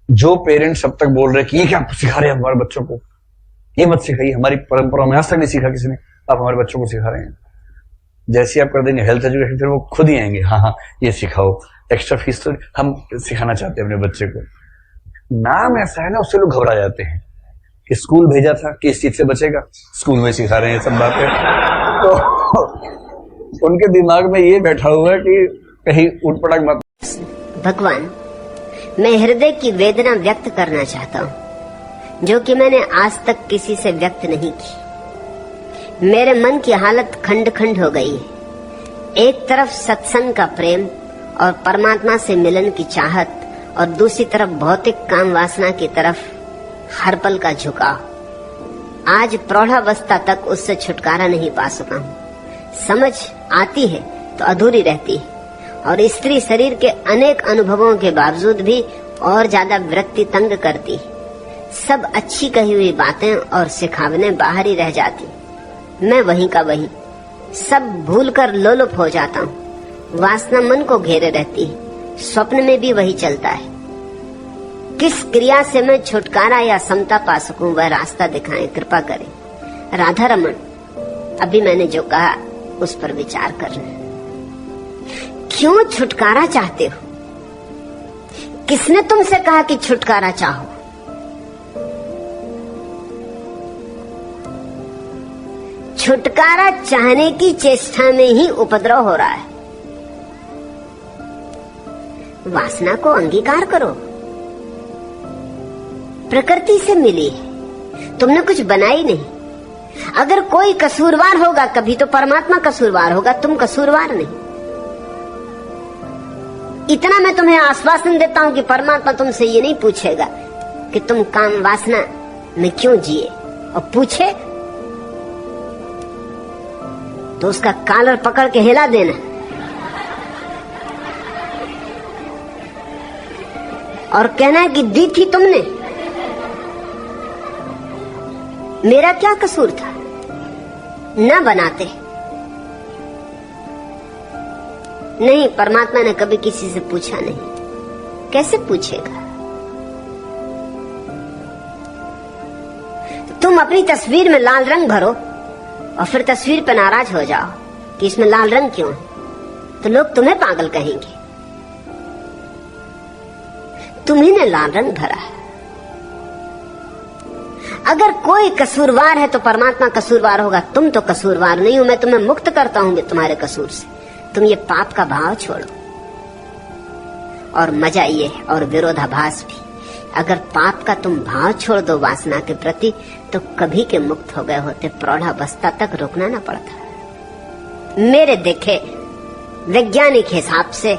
जो पेरेंट्स अब तक बोल रहे कि ये क्या सिखा रहे हैं हमारे बच्चों को, ये मत सिखाइए, हमारी परंपरा में आज तक नहीं सीखा किसी ने, आप हमारे बच्चों को सिखा रहे हैं। जैसे आप कर देंगे हेल्थ एजुकेशन, फिर वो खुद ही आएंगे, हाँ हाँ ये सिखाओ, एक्स्ट्रा फीस तो हम सिखाना चाहते हैं अपने बच्चे को। नाम ऐसा है ना, उससे लोग घबरा जाते हैं कि स्कूल भेजा था कि इस चीज से बचेगा, स्कूल में सिखा रहे हैं सब बातें। तो उनके दिमाग में ये बैठा हुआ है कि कहीं उठ पटाक मत। भगवान, मैं हृदय की वेदना व्यक्त करना चाहता हूँ जो कि मैंने आज तक किसी से व्यक्त नहीं की। मेरे मन की हालत खंड खंड हो गई है। एक तरफ सत्संग का प्रेम और परमात्मा से मिलन की चाहत, और दूसरी तरफ भौतिक काम वासना की तरफ हर पल का झुकाव। आज प्रौढ़ावस्था तक उससे छुटकारा नहीं पा सका हूँ। समझ आती है तो अधूरी रहती है, और स्त्री शरीर के अनेक अनुभवों के बावजूद भी और ज्यादा विरक्ति तंग करती। सब अच्छी कही हुई बातें और सिखावने बाहर ही रह जाती। मैं वहीं का वहीं, सब भूलकर लोलुप हो जाता हूँ। वासना मन को घेरे रहती है, स्वप्न में भी वही चलता है। किस क्रिया से मैं छुटकारा या समता पा सकूं, वह रास्ता दिखाएं, कृपा करें। राधा रमन, अभी मैंने जो कहा उस पर विचार कर रहे हैं। क्यों छुटकारा चाहते हो? किसने तुमसे कहा कि छुटकारा चाहो? छुटकारा चाहने की चेष्टा में ही उपद्रव हो रहा है। वासना को अंगीकार करो। प्रकृति से मिली है, तुमने कुछ बनाई नहीं। अगर कोई कसूरवार होगा कभी तो परमात्मा कसूरवार होगा, तुम कसूरवार नहीं। इतना मैं तुम्हें आश्वासन देता हूं कि परमात्मा तुमसे ये नहीं पूछेगा कि तुम काम वासना में क्यों जिए, और पूछे तो उसका कॉलर पकड़ के हिला देना और कहना है कि दी थी तुमने, मेरा क्या कसूर था? न बनाते। नहीं, परमात्मा ने कभी किसी से पूछा नहीं, कैसे पूछेगा? तुम अपनी तस्वीर में लाल रंग भरो और फिर तस्वीर पर नाराज हो जाओ कि इसमें लाल रंग क्यों है, तो लोग तुम्हें पागल कहेंगे। तुम्ही ने लाल रंग भरा है। अगर कोई कसूरवार है तो परमात्मा कसूरवार होगा, तुम तो कसूरवार नहीं हो। मैं तुम्हें मुक्त करता हूं तुम्हारे कसूर से। तुम ये पाप का भाव छोड़ो, और मजा ये है, और विरोधाभास भी। अगर पाप का तुम भाव छोड़ दो वासना के प्रति, तो कभी के मुक्त हो गए होते, प्रौढ़ावस्था तक रुकना ना पड़ता। मेरे देखे वैज्ञानिक हिसाब से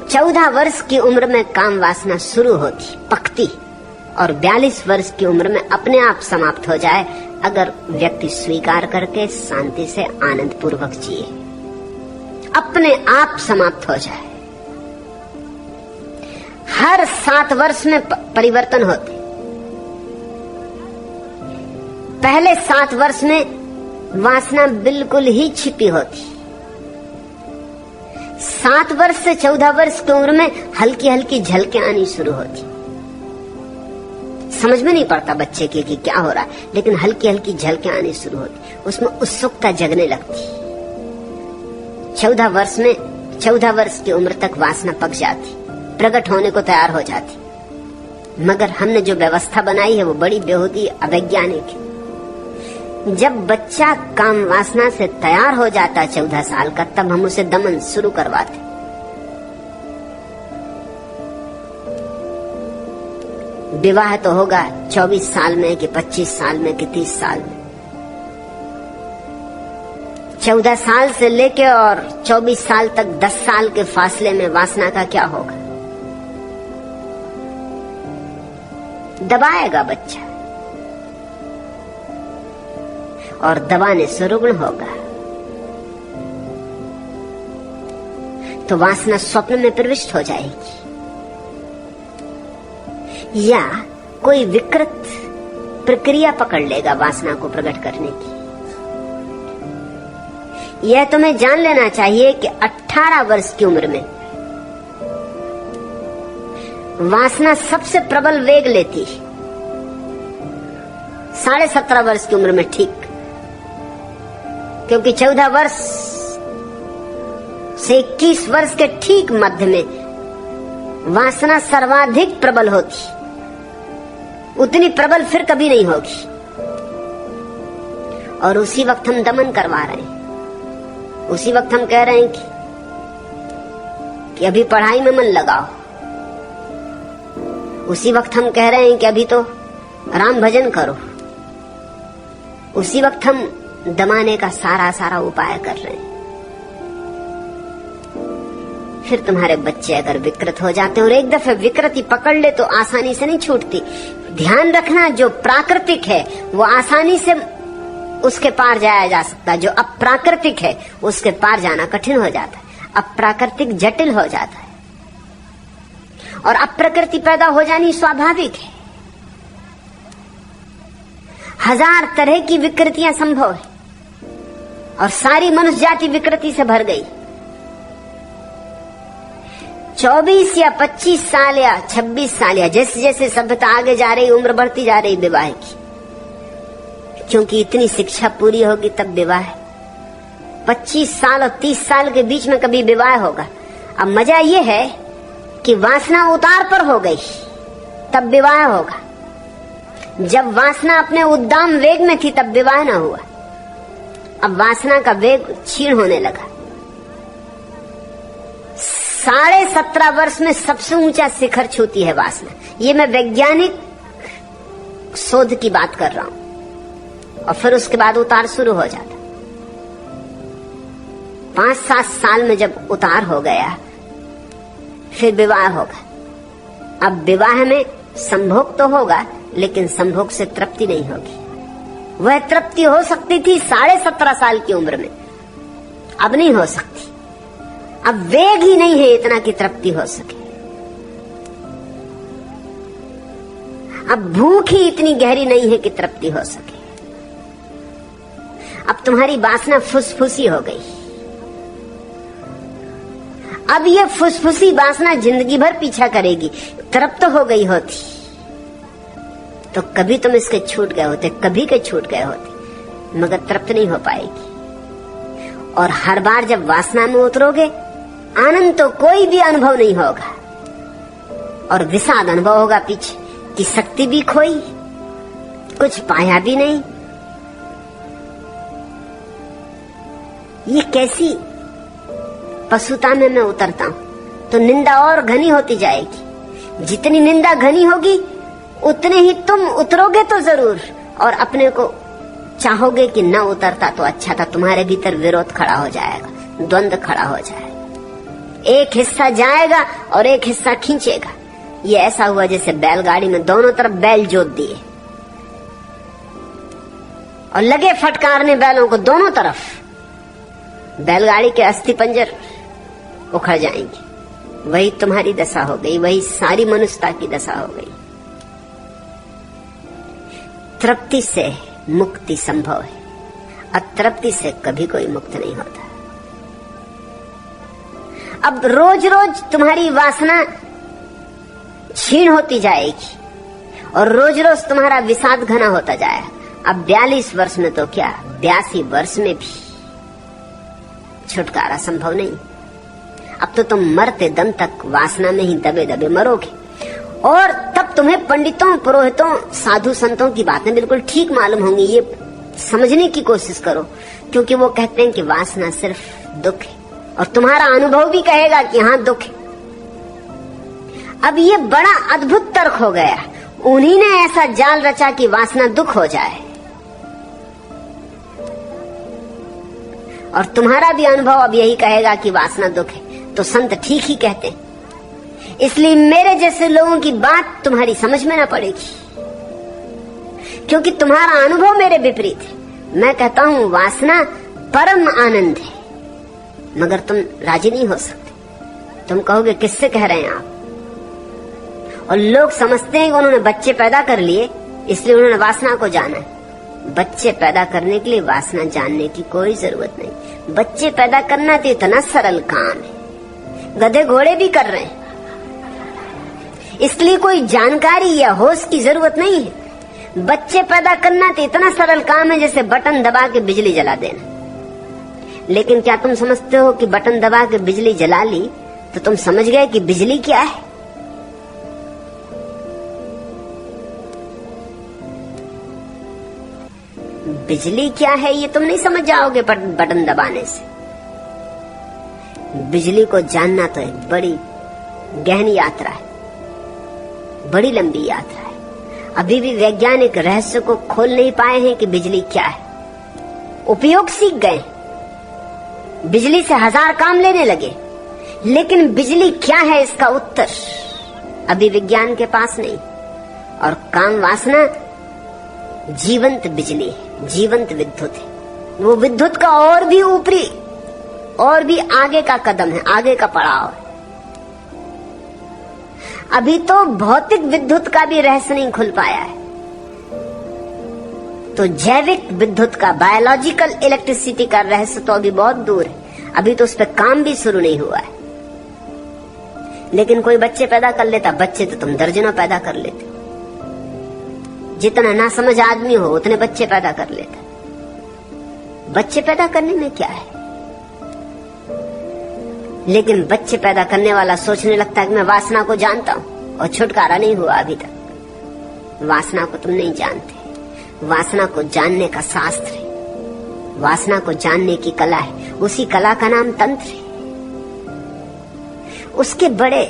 14 वर्ष की उम्र में काम वासना शुरू होती, पकती, और 42 वर्ष की उम्र में अपने आप समाप्त हो जाए, अगर व्यक्ति स्वीकार करके शांति से आनंद पूर्वक जिए, अपने आप समाप्त हो जाए। हर 7 वर्ष में परिवर्तन होते। पहले 7 वर्ष में वासना बिल्कुल ही छिपी होती। 7 वर्ष से 14 वर्ष की उम्र में हल्की हल्की झलकें आनी शुरू होती। समझ में नहीं पड़ता बच्चे के कि क्या हो रहा है, लेकिन हल्की हल्की झलकें आनी शुरू होती, उसमें उत्सुकता जगने लगती। 14 वर्ष की उम्र तक वासना पक जाती, प्रकट होने को तैयार हो जाती। मगर हमने जो व्यवस्था बनाई है वो बड़ी बेहूदी अवैज्ञानिक है। जब बच्चा काम वासना से तैयार हो जाता 14 साल का, तब हम उसे दमन शुरू करवाते। विवाह तो होगा 24 साल में कि 25 साल में कि 30 साल में। 14 साल से लेके और 24 साल तक 10 साल के फासले में वासना का क्या होगा? दबाएगा बच्चा और दबाने से रुग्ण होगा, तो वासना स्वप्न में प्रविष्ट हो जाएगी या कोई विकृत प्रक्रिया पकड़ लेगा वासना को प्रकट करने की। यह तुम्हें जान लेना चाहिए कि 18 वर्ष की उम्र में वासना सबसे प्रबल वेग लेती, 17.5 वर्ष की उम्र में ठीक, क्योंकि 14 वर्ष से 21 वर्ष के ठीक मध्य में वासना सर्वाधिक प्रबल होती, उतनी प्रबल फिर कभी नहीं होगी। और उसी वक्त हम दमन करवा रहे हैं, उसी वक्त हम कह रहे हैं कि अभी पढ़ाई में मन लगाओ, उसी वक्त हम कह रहे हैं कि अभी तो राम भजन करो, उसी वक्त हम दमाने का सारा उपाय कर रहे हैं। फिर तुम्हारे बच्चे अगर विकृत हो जाते हैं, और एक दफे विकृति पकड़ ले तो आसानी से नहीं छूटती। ध्यान रखना, जो प्राकृतिक है वो आसानी से उसके पार जाया जा सकता है, जो अप्राकृतिक है उसके पार जाना कठिन हो जाता है, अप्राकृतिक जटिल हो जाता है, और अप्रकृति पैदा हो जानी स्वाभाविक है। 1000 तरह की विकृतियां संभव है और सारी मनुष्य जाति विकृति से भर गई। 24 या 25 साल या 26 साल या जैसे जैसे सभ्यता आगे जा रही, उम्र बढ़ती जा रही विवाह की, क्योंकि इतनी शिक्षा पूरी होगी तब विवाह। 25 साल और 30 साल के बीच में कभी विवाह होगा। अब मजा यह है कि वासना उतार पर हो गई तब विवाह होगा। जब वासना अपने उद्दाम वेग में थी तब विवाह न हुआ। अब वासना का वेग क्षीण होने लगा। 17.5 वर्ष में सबसे ऊंचा शिखर छूती है वासना। ये मैं वैज्ञानिक शोध की बात कर रहा हूं, और फिर उसके बाद उतार शुरू हो जाता। 5-7 साल में जब उतार हो गया फिर विवाह होगा। अब विवाह में संभोग तो होगा, लेकिन संभोग से तृप्ति नहीं होगी। वह तृप्ति हो सकती थी 17.5 साल की उम्र में, अब नहीं हो सकती। अब वेग ही नहीं है इतना कि तृप्ति हो सके। अब भूख ही इतनी गहरी नहीं है कि तृप्ति हो सके। अब तुम्हारी वासना फुसफुसी हो गई। अब ये फुसफुसी वासना जिंदगी भर पीछा करेगी। तृप्त हो गई होती तो कभी तुम इसके छूट गए होते, कभी के छूट गए होते, मगर तृप्त नहीं हो पाएगी। और हर बार जब वासना में उतरोगे, आनंद तो कोई भी अनुभव नहीं होगा, और विषाद अनुभव होगा पीछे कि शक्ति भी खोई, कुछ पाया भी नहीं। ये कैसी पशुता में मैं उतरता हूं तो निंदा और घनी होती जाएगी। जितनी निंदा घनी होगी उतने ही तुम उतरोगे तो जरूर, और अपने को चाहोगे कि न उतरता तो अच्छा था। तुम्हारे भीतर विरोध खड़ा हो जाएगा, द्वंद्व खड़ा हो जाएगा। एक हिस्सा जाएगा और एक हिस्सा खींचेगा। ये ऐसा हुआ जैसे बैलगाड़ी में दोनों तरफ बैल जोत दिए और लगे फटकारने बैलों को दोनों तरफ। बैलगाड़ी के अस्थि पंजर उखड़ जाएंगे। वही तुम्हारी दशा हो गई, वही सारी मनुष्यता की दशा हो गई। तृप्ति से मुक्ति संभव है। अतृप्ति से कभी कोई मुक्त नहीं होता। अब रोज रोज तुम्हारी वासना क्षीण होती जाएगी और रोज रोज तुम्हारा विषाद घना होता जाएगा। अब 42 वर्ष में तो क्या, 82 वर्ष में भी छुटकारा संभव नहीं। अब तो तुम मरते दम तक वासना में ही दबे दबे मरोगे। और तब तुम्हें पंडितों, पुरोहितों, साधु संतों की बातें बिल्कुल ठीक मालूम होंगी। ये समझने की कोशिश करो, क्योंकि वो कहते हैं कि वासना सिर्फ दुख है, और तुम्हारा अनुभव भी कहेगा कि हाँ दुख है। अब ये बड़ा अद्भुत तर्क हो गया। उन्हीं ने ऐसा जाल रचा कि वासना दुख हो जाए, और तुम्हारा भी अनुभव अब यही कहेगा कि वासना दुख है। तो संत ठीक ही कहते हैं। इसलिए मेरे जैसे लोगों की बात तुम्हारी समझ में ना पड़ेगी, क्योंकि तुम्हारा अनुभव मेरे विपरीत है। मैं कहता हूं वासना परम आनंद है, मगर तुम राजी नहीं हो सकते। तुम कहोगे किससे कह रहे हैं आप? और लोग समझते हैं कि उन्होंने बच्चे पैदा कर लिए, इसलिए उन्होंने वासना को जाना है। बच्चे पैदा करने के लिए वासना जानने की कोई जरूरत नहीं। बच्चे पैदा करना तो इतना सरल काम है, गधे घोड़े भी कर रहे हैं। इसलिए कोई जानकारी या होश की जरूरत नहीं है। बच्चे पैदा करना तो इतना सरल काम है जैसे बटन दबा के बिजली जला देना। लेकिन क्या तुम समझते हो कि बटन दबा के बिजली जला ली तो तुम समझ गए कि बिजली क्या है? बिजली क्या है ये तुम नहीं समझ जाओगे बटन दबाने से। बिजली को जानना तो एक बड़ी गहन यात्रा है, बड़ी लंबी यात्रा है। अभी भी वैज्ञानिक रहस्य को खोल नहीं पाए हैं कि बिजली क्या है। उपयोग सीख गए, बिजली से 1000 काम लेने लगे, लेकिन बिजली क्या है इसका उत्तर अभी विज्ञान के पास नहीं। और काम वासना जीवंत बिजली है, जीवंत विद्युत है। वो विद्युत का और भी ऊपरी, और भी आगे का कदम है, आगे का पड़ाव है। अभी तो भौतिक विद्युत का भी रहस्य नहीं खुल पाया है, तो जैविक विद्युत का, बायोलॉजिकल इलेक्ट्रिसिटी का रहस्य तो अभी बहुत दूर है। अभी तो उस पर काम भी शुरू नहीं हुआ है। लेकिन कोई बच्चे पैदा कर लेता, बच्चे तो तुम दर्जनों पैदा कर लेते। जितना ना समझ आदमी हो उतने बच्चे पैदा कर लेता। बच्चे पैदा करने में क्या है? लेकिन बच्चे पैदा करने वाला सोचने लगता है कि मैं वासना को जानता हूं, और छुटकारा नहीं हुआ अभी तक। वासना को तुम नहीं जानते। वासना को जानने का शास्त्र है, वासना को जानने की कला है। उसी कला का नाम तंत्र है। उसके बड़े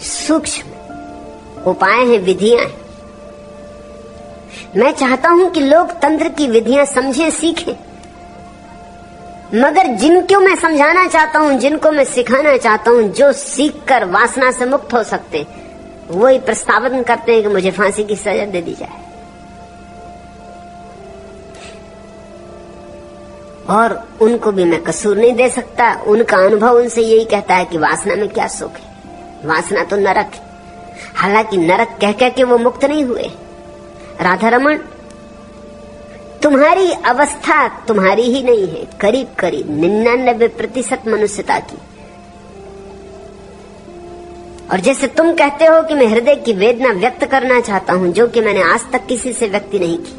सूक्ष्म उपाय हैं, विधियां हैं। मैं चाहता हूं कि लोग तंत्र की विधियां समझें, सीखें। मगर जिनको मैं समझाना चाहता हूं, जिनको मैं सिखाना चाहता हूं, जो सीखकर वासना से मुक्त हो सकते, वही प्रस्तावन करते हैं कि मुझे फांसी की सजा दे दी जाए। और उनको भी मैं कसूर नहीं दे सकता। उनका अनुभव उनसे यही कहता है कि वासना में क्या सुख है, वासना तो नरक है। हालांकि नरक कह कह के वो मुक्त नहीं हुए। राधा रमण, तुम्हारी अवस्था तुम्हारी ही नहीं है, करीब करीब 99% मनुष्यता की। और जैसे तुम कहते हो कि मैं हृदय की वेदना व्यक्त करना चाहता हूं, जो कि मैंने आज तक किसी से व्यक्त नहीं की,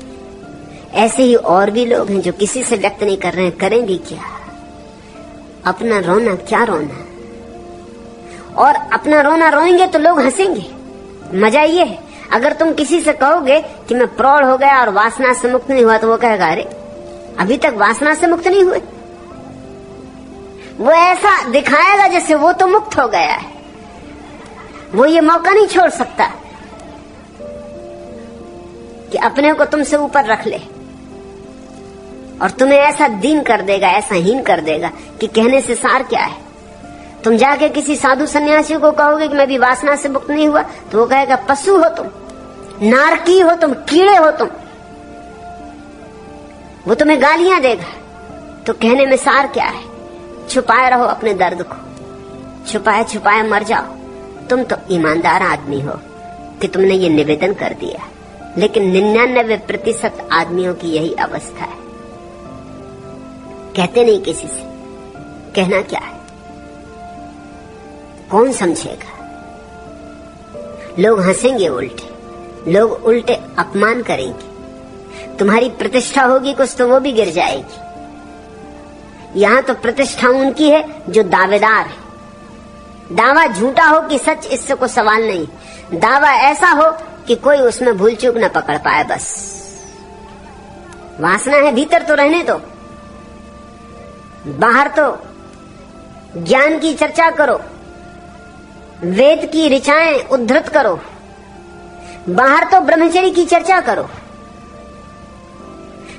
ऐसे ही और भी लोग हैं जो किसी से व्यक्त नहीं कर रहे हैं। करेंगे क्या? अपना रोना क्या रोना, और अपना रोना रोएंगे तो लोग हंसेंगे। मजा ये है, अगर तुम किसी से कहोगे कि मैं प्रौढ़ हो गया और वासना से मुक्त नहीं हुआ, तो वो कहेगा अरे अभी तक वासना से मुक्त नहीं हुए। वो ऐसा दिखाएगा जैसे वो तो मुक्त हो गया है। वो ये मौका नहीं छोड़ सकता कि अपने को तुमसे ऊपर रख ले, और तुम्हें ऐसा दीन कर देगा, ऐसा हीन कर देगा कि कहने से सार क्या है। तुम जाके किसी साधु सन्यासी को कहोगे कि मैं भी वासना से मुक्त नहीं हुआ, तो वो कहेगा पशु हो तुम, नारकी हो तुम, कीड़े हो तुम। वो तुम्हें गालियां देगा। तो कहने में सार क्या है? छुपाए रहो अपने दर्द को, छुपाए छुपाए मर जाओ। तुम तो ईमानदार आदमी हो कि तुमने ये निवेदन कर दिया, लेकिन 99% आदमियों की यही अवस्था है। कहते नहीं किसी से, कहना क्या है, कौन समझेगा? लोग हंसेंगे उल्टे, लोग उल्टे अपमान करेंगे, तुम्हारी प्रतिष्ठा होगी कुछ तो वो भी गिर जाएगी। यहां तो प्रतिष्ठा उनकी है जो दावेदार है। दावा झूठा हो कि सच, इससे कोई सवाल नहीं। दावा ऐसा हो कि कोई उसमें भूल चूक न पकड़ पाए। बस वासना है भीतर तो रहने दो, बाहर तो ज्ञान की चर्चा करो, वेद की ऋचाएं उद्धृत करो, बाहर तो ब्रह्मचर्य की चर्चा करो।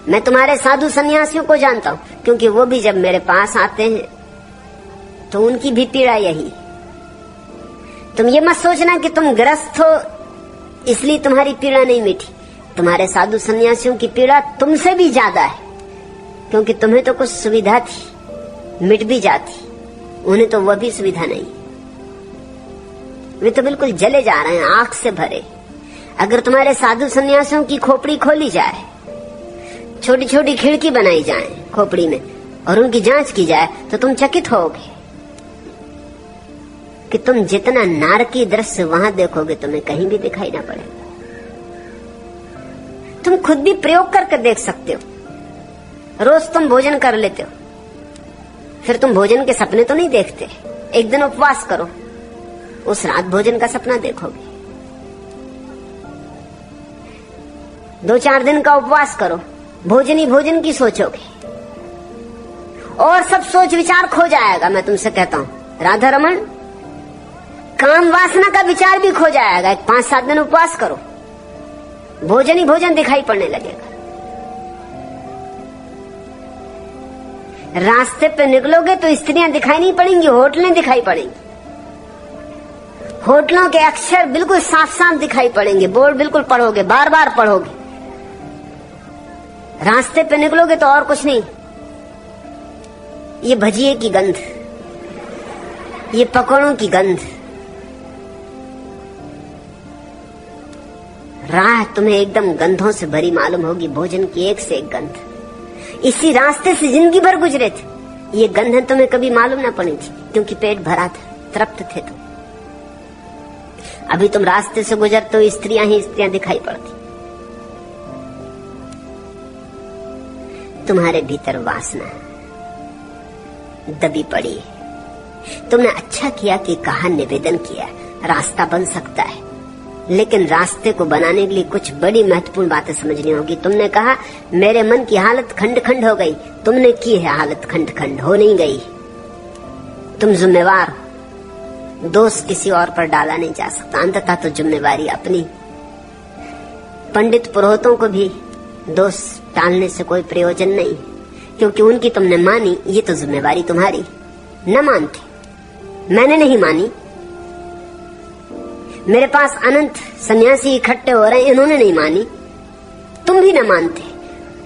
मैं तुम्हारे साधु सन्यासियों को जानता हूं, क्योंकि वो भी जब मेरे पास आते हैं तो उनकी भी पीड़ा यही। तुम ये मत सोचना कि तुम ग्रस्त हो इसलिए तुम्हारी पीड़ा नहीं मिटी। तुम्हारे साधु सन्यासियों की पीड़ा तुमसे भी ज्यादा है, क्योंकि तुम्हें तो कुछ सुविधा थी, मिट भी जाती, उन्हें तो वह भी सुविधा नहीं। वे तो बिल्कुल जले जा रहे हैं, आग से भरे। अगर तुम्हारे साधु सन्यासियों की खोपड़ी खोली जाए, छोटी छोटी खिड़की बनाई जाए खोपड़ी में, और उनकी जांच की जाए, तो तुम चकित होगे कि तुम जितना नारकी दृश्य वहां देखोगे तुम्हें कहीं भी दिखाई ना पड़ेगा। तुम खुद भी प्रयोग करके देख सकते हो। रोज तुम भोजन कर लेते हो, फिर तुम भोजन के सपने तो नहीं देखते। एक दिन उपवास करो, उस रात भोजन का सपना देखोगे। 2-4 दिन का उपवास करो, भोजन ही भोजन की सोचोगे, और सब सोच विचार खो जाएगा। मैं तुमसे कहता हूं राधा रमन, काम वासना का विचार भी खो जाएगा। 5-7 दिन उपवास करो, भोजन ही भोजन दिखाई पड़ने लगेगा। रास्ते पे निकलोगे तो स्त्रियां दिखाई नहीं पड़ेंगी, होटलें दिखाई पड़ेंगी। होटलों के अक्षर बिल्कुल साफ साफ दिखाई पड़ेंगे, बोर्ड बिल्कुल पढ़ोगे, बार बार पढ़ोगे। रास्ते पे निकलोगे तो और कुछ नहीं, ये भजिए की गंध, ये पकौड़ों की गंध। राह तुम्हें एकदम गंधों से भरी मालूम होगी, भोजन की एक से एक गंध। इसी रास्ते से जिंदगी भर गुजरे थे, ये गंध तुम्हें कभी मालूम ना पड़ी थी, क्योंकि पेट भरा था, तृप्त थे तुम। अभी तुम रास्ते से गुजरते हो, स्त्रियां ही स्त्रियां दिखाई पड़ती। तुम्हारे भीतर वासना दबी पड़ी है। तुमने अच्छा किया कि कहा, निवेदन किया, रास्ता बन सकता है, लेकिन रास्ते को बनाने के लिए कुछ बड़ी महत्वपूर्ण बातें समझनी होगी। तुमने कहा मेरे मन की हालत खंड खंड हो गई, तुमने की है हालत खंड खंड, हो नहीं गई। तुम जिम्मेवार हो, दोष किसी और पर डाला नहीं जा सकता, अंततः तो जिम्मेवारी अपनी। पंडित पुरोहितों को भी दोष टालने से कोई प्रयोजन नहीं, क्योंकि उनकी तुमने मानी, ये तो जिम्मेवारी तुम्हारी। न मानते, मैंने नहीं मानी, मेरे पास अनंत सन्यासी इकट्ठे हो रहे हैं, इन्होंने नहीं मानी, तुम भी न मानते,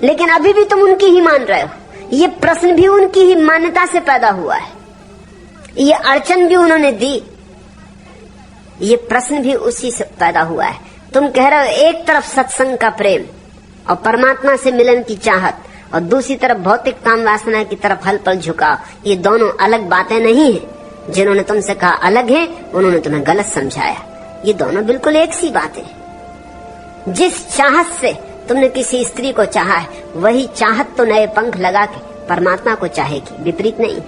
लेकिन अभी भी तुम उनकी ही मान रहे हो। ये प्रश्न भी उनकी ही मान्यता से पैदा हुआ है, ये अड़चन भी उन्होंने दी, ये प्रश्न भी उसी से पैदा हुआ है। तुम कह रहे हो एक तरफ सत्संग का प्रेम और परमात्मा से मिलन की चाहत, और दूसरी तरफ भौतिक काम वासना की तरफ हल पल झुकाव। ये दोनों अलग बातें नहीं है। जिन्होंने तुमसे कहा अलग है, उन्होंने तुम्हें गलत समझाया। ये दोनों बिल्कुल एक सी बात है। जिस चाहत से तुमने किसी स्त्री को चाहा है, वही चाहत तो नए पंख लगा के परमात्मा को चाहेगी, विपरीत नहीं।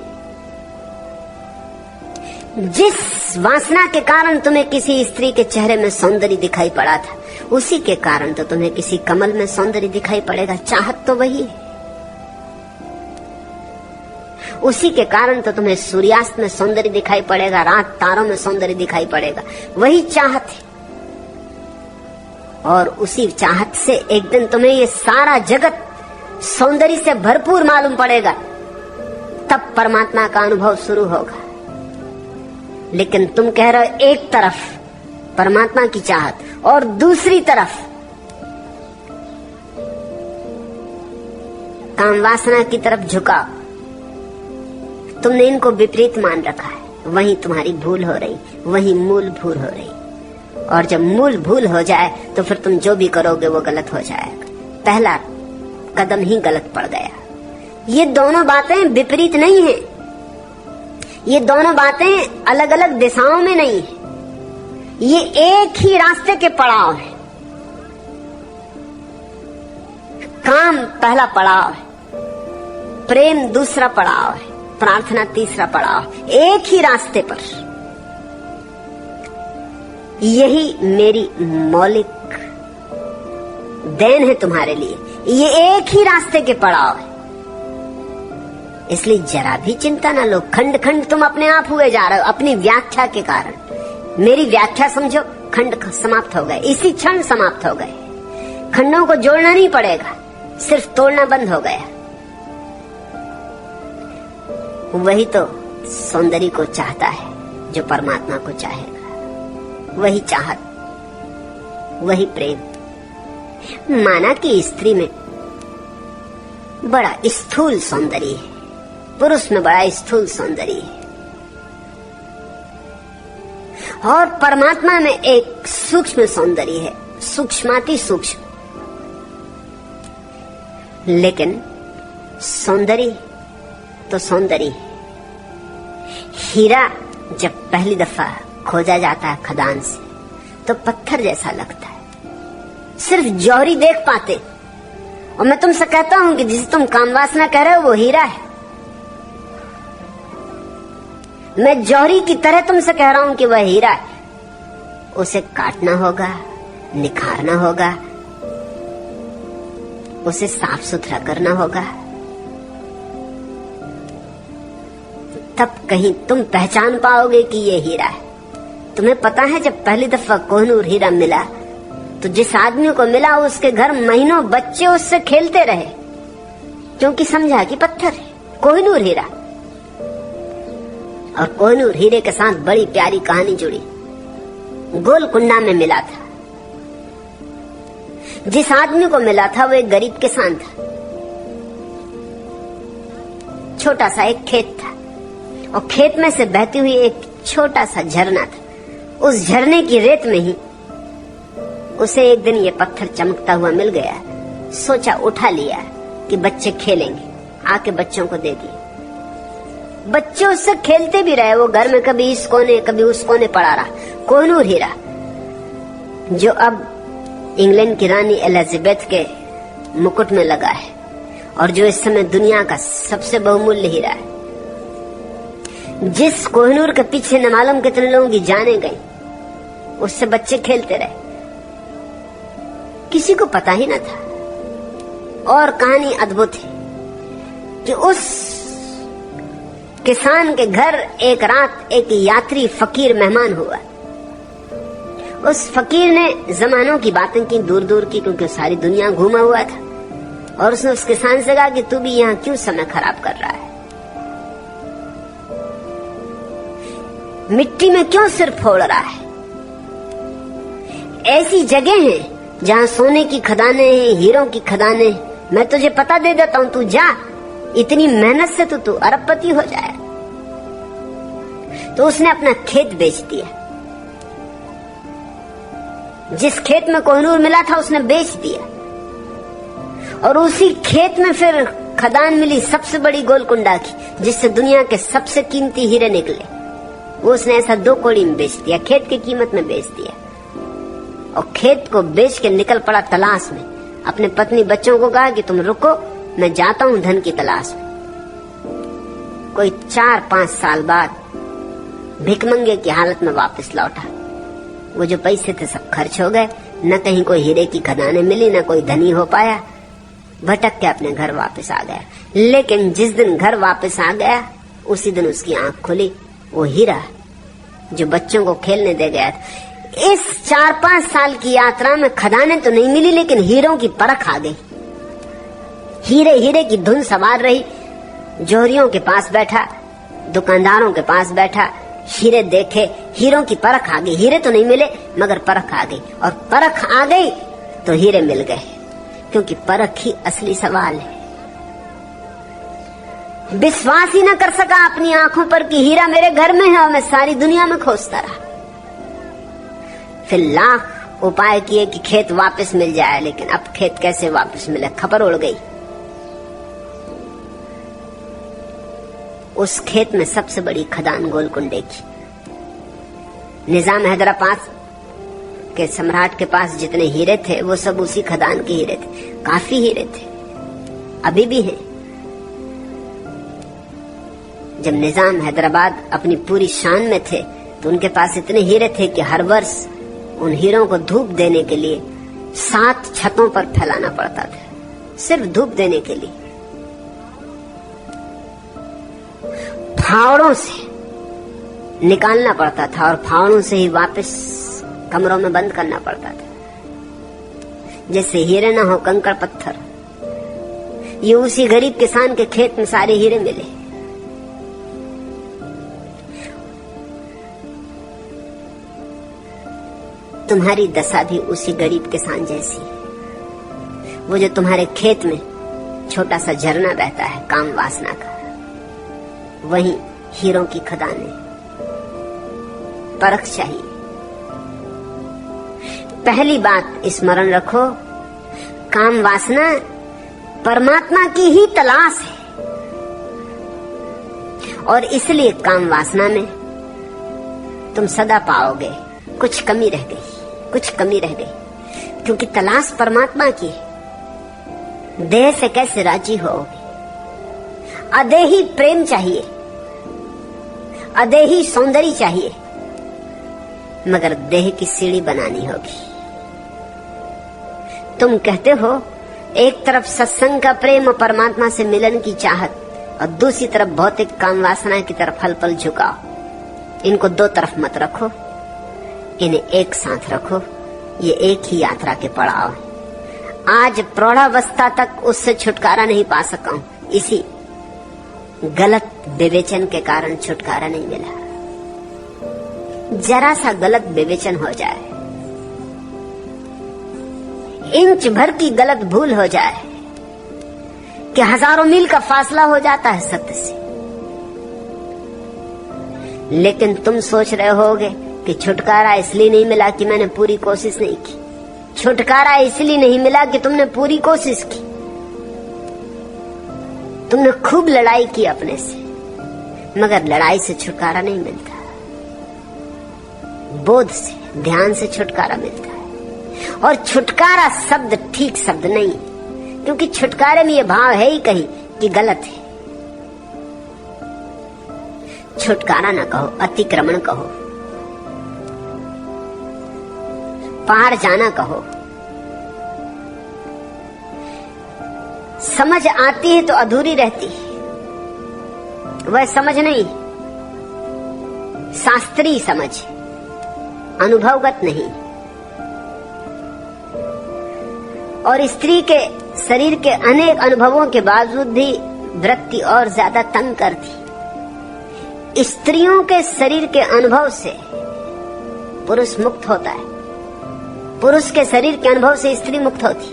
जिस वासना के कारण तुम्हें किसी स्त्री के चेहरे में सौंदर्य दिखाई पड़ा था, उसी के कारण तो तुम्हें किसी कमल में सौंदर्य दिखाई पड़ेगा। चाहत तो वही है। उसी के कारण तो तुम्हें सूर्यास्त में सौंदर्य दिखाई पड़ेगा, रात तारों में सौंदर्य दिखाई पड़ेगा, वही चाहत है। और उसी चाहत से एक दिन तुम्हें ये सारा जगत सौंदर्य से भरपूर मालूम पड़ेगा, तब परमात्मा का अनुभव शुरू होगा। लेकिन तुम कह रहे हो एक तरफ परमात्मा की चाहत और दूसरी तरफ काम वासना की तरफ झुकाव। तुमने इनको विपरीत मान रखा है, वहीं तुम्हारी भूल हो रही, वहीं मूल भूल हो रही। और जब मूल भूल हो जाए तो फिर तुम जो भी करोगे वो गलत हो जाएगा। पहला कदम ही गलत पड़ गया। ये दोनों बातें विपरीत नहीं है, ये दोनों बातें अलग अलग दिशाओं में नहीं है, ये एक ही रास्ते के पड़ाव है। काम पहला पड़ाव है, प्रेम दूसरा पड़ाव है, प्रार्थना तीसरा पड़ाव, एक ही रास्ते पर। यही मेरी मौलिक देन है तुम्हारे लिए, ये एक ही रास्ते के पड़ाव है। इसलिए जरा भी चिंता ना लो, खंड खंड तुम अपने आप हुए जा रहे हो अपनी व्याख्या के कारण। मेरी व्याख्या समझो, खंड समाप्त हो गए, इसी क्षण समाप्त हो गए। खंडों को जोड़ना नहीं पड़ेगा, सिर्फ तोड़ना बंद हो गया। वही तो सौंदर्य को चाहता है जो परमात्मा को चाहेगा, वही चाहत, वही प्रेम। माना कि स्त्री में बड़ा स्थूल सौंदर्य है, पुरुष में बड़ा स्थूल सौंदर्य है, और परमात्मा में एक सूक्ष्म सौंदर्य है, सूक्ष्माति सूक्ष्म। लेकिन सौंदर्य तो सौंदर्य है। हीरा जब पहली दफा खोजा जाता है खदान से तो पत्थर जैसा लगता है, सिर्फ जौहरी देख पाते। और मैं तुमसे कहता हूं कि जिसे तुम कामवासना कह रहे हो वो हीरा है। मैं जौहरी की तरह तुमसे कह रहा हूं कि वह हीरा है। उसे काटना होगा, निखारना होगा, उसे साफ सुथरा करना होगा, तब कहीं तुम पहचान पाओगे कि ये हीरा है। तुम्हें पता है जब पहली दफा कोहिनूर हीरा मिला तो जिस आदमी को मिला उसके घर महीनों बच्चे उससे खेलते रहे, क्योंकि समझा कि पत्थर है, कोहिनूर हीरा। और कोहिनूर हीरे के साथ बड़ी प्यारी कहानी जुड़ी। गोलकुंडा में मिला था, जिस आदमी को मिला था वो एक गरीब किसान था। छोटा सा एक खेत था और खेत में से बहती हुई एक छोटा सा झरना था। उस झरने की रेत में ही उसे एक दिन ये पत्थर चमकता हुआ मिल गया। सोचा, उठा लिया कि बच्चे खेलेंगे, आके बच्चों को दे दिया। बच्चे उससे खेलते भी रहे, वो घर में कभी इस कोने कभी उस कोने पड़ा रहा। कोहिनूर हीरा जो अब इंग्लैंड की रानी एलिजाबेथ के मुकुट में लगा है और जो इस समय दुनिया का सबसे बहुमूल्य हीरा है, जिस कोहिनूर के पीछे न मालूम कितने लोगों की जाने गई, उससे बच्चे खेलते रहे, किसी को पता ही न था। और कहानी अद्भुत है कि उस किसान के घर एक रात एक यात्री फकीर मेहमान हुआ। उस फकीर ने जमानों की बातें की, दूर दूर की, क्योंकि सारी दुनिया घूमा हुआ था। और उसने उस किसान से कहा कि तू भी यहाँ क्यों समय खराब कर रहा है, मिट्टी में क्यों सिर फोड़ रहा है। ऐसी जगह है जहाँ सोने की खदानें हैं, हीरों की खदानें हैं, मैं तुझे पता दे देता हूं, तू जा, इतनी मेहनत से तो तू अरबपति हो जाए। तो उसने अपना खेत बेच दिया, जिस खेत में कोहिनूर मिला था उसने बेच दिया। और उसी खेत में फिर खदान मिली सबसे बड़ी गोलकुंडा की, जिससे दुनिया के सबसे कीमती हीरे निकले। वो उसने ऐसा 2 कौड़ी में बेच दिया, खेत की कीमत में बेच दिया। और खेत को बेच के निकल पड़ा तलाश में। अपने पत्नी बच्चों को कहा कि तुम रुको, मैं जाता हूं धन की तलाश में। कोई 4-5 साल बाद भिखमंगे की हालत में वापस लौटा। वो जो पैसे थे सब खर्च हो गए, न कहीं कोई हीरे की खदानें मिली, न कोई धनी हो पाया। भटक के अपने घर वापस आ गया। लेकिन जिस दिन घर वापस आ गया उसी दिन उसकी आंख खुली। वो हीरा जो बच्चों को खेलने दे गया था, इस 4-5 साल की यात्रा में खदानें तो नहीं मिली, लेकिन हीरों की परख आ गई। हीरे हीरे की धुन सवार रही। जोहरियों के पास बैठा, दुकानदारों के पास बैठा, हीरे देखे, हीरों की परख आ गई। हीरे तो नहीं मिले मगर परख आ गई, और परख आ गई तो हीरे मिल गए, क्योंकि परख ही असली सवाल है। विश्वास ही न कर सका अपनी आंखों पर कि हीरा मेरे घर में है, और मैं सारी दुनिया में खोजता रहा। फिर लाख उपाय किए कि खेत वापस मिल जाए, लेकिन अब खेत कैसे वापस मिले, खबर उड़ गई। उस खेत में सबसे बड़ी खदान गोलकुंडे की। निजाम हैदराबाद के सम्राट के पास जितने हीरे थे वो सब उसी खदान के हीरे थे। काफी हीरे थे, अभी भी हैं। जब निजाम हैदराबाद अपनी पूरी शान में थे तो उनके पास इतने हीरे थे कि हर वर्ष उन हीरों को धूप देने के लिए 7 छतों पर फैलाना पड़ता था, सिर्फ धूप देने के लिए। फावड़ों से निकालना पड़ता था और फावड़ों से ही वापस कमरों में बंद करना पड़ता था। जैसे हीरे ना हो कंकड़ पत्थर, ये उसी गरीब किसान के खेत में सारे हीरे मिले। तुम्हारी दशा भी उसी गरीब किसान जैसी है। वो जो तुम्हारे खेत में छोटा सा झरना बहता है काम वासना का, वही हीरों की खदान है। परख चाहिए। पहली बात स्मरण रखो, काम वासना परमात्मा की ही तलाश है और इसलिए काम वासना में तुम सदा पाओगे कुछ कमी रह गई, कुछ कमी रह गई, क्योंकि तलाश परमात्मा की है। देह से कैसे राजी होगे? अदेही प्रेम चाहिए, अदेही सौंदर्य चाहिए, मगर देह की सीढ़ी बनानी होगी। तुम कहते हो एक तरफ सत्संग का प्रेम और परमात्मा से मिलन की चाहत और दूसरी तरफ भौतिक काम वासना की तरफ हल पल झुकाओ। इनको दो तरफ मत रखो, इन्हें एक साथ रखो। ये एक ही यात्रा के पड़ाव है। आज प्रौढ़ावस्था तक उससे छुटकारा नहीं पा सका हूं, इसी गलत विवेचन के कारण छुटकारा नहीं मिला। जरा सा गलत विवेचन हो जाए, इंच भर की गलत भूल हो जाए कि हजारों मील का फासला हो जाता है सत्य से। लेकिन तुम सोच रहे होगे कि छुटकारा इसलिए नहीं मिला कि मैंने पूरी कोशिश नहीं की। छुटकारा इसलिए नहीं मिला कि तुमने पूरी कोशिश की। तुमने खूब लड़ाई की अपने से, मगर लड़ाई से छुटकारा नहीं मिलता। बोध से, ध्यान से छुटकारा मिलता है। और छुटकारा शब्द ठीक शब्द नहीं, क्योंकि छुटकारे में यह भाव है ही कहीं कि गलत है। छुटकारा ना कहो, अतिक्रमण कहो, पार जाना कहो। समझ आती है तो अधूरी रहती है, वह समझ नहीं, शास्त्रीय समझ, अनुभवगत नहीं। और स्त्री के शरीर के अनेक अनुभवों के बावजूद भी वृत्ति और ज्यादा तंग करती। स्त्रियों के शरीर के अनुभव से पुरुष मुक्त होता है, पुरुष के शरीर के अनुभव से स्त्री मुक्त होती।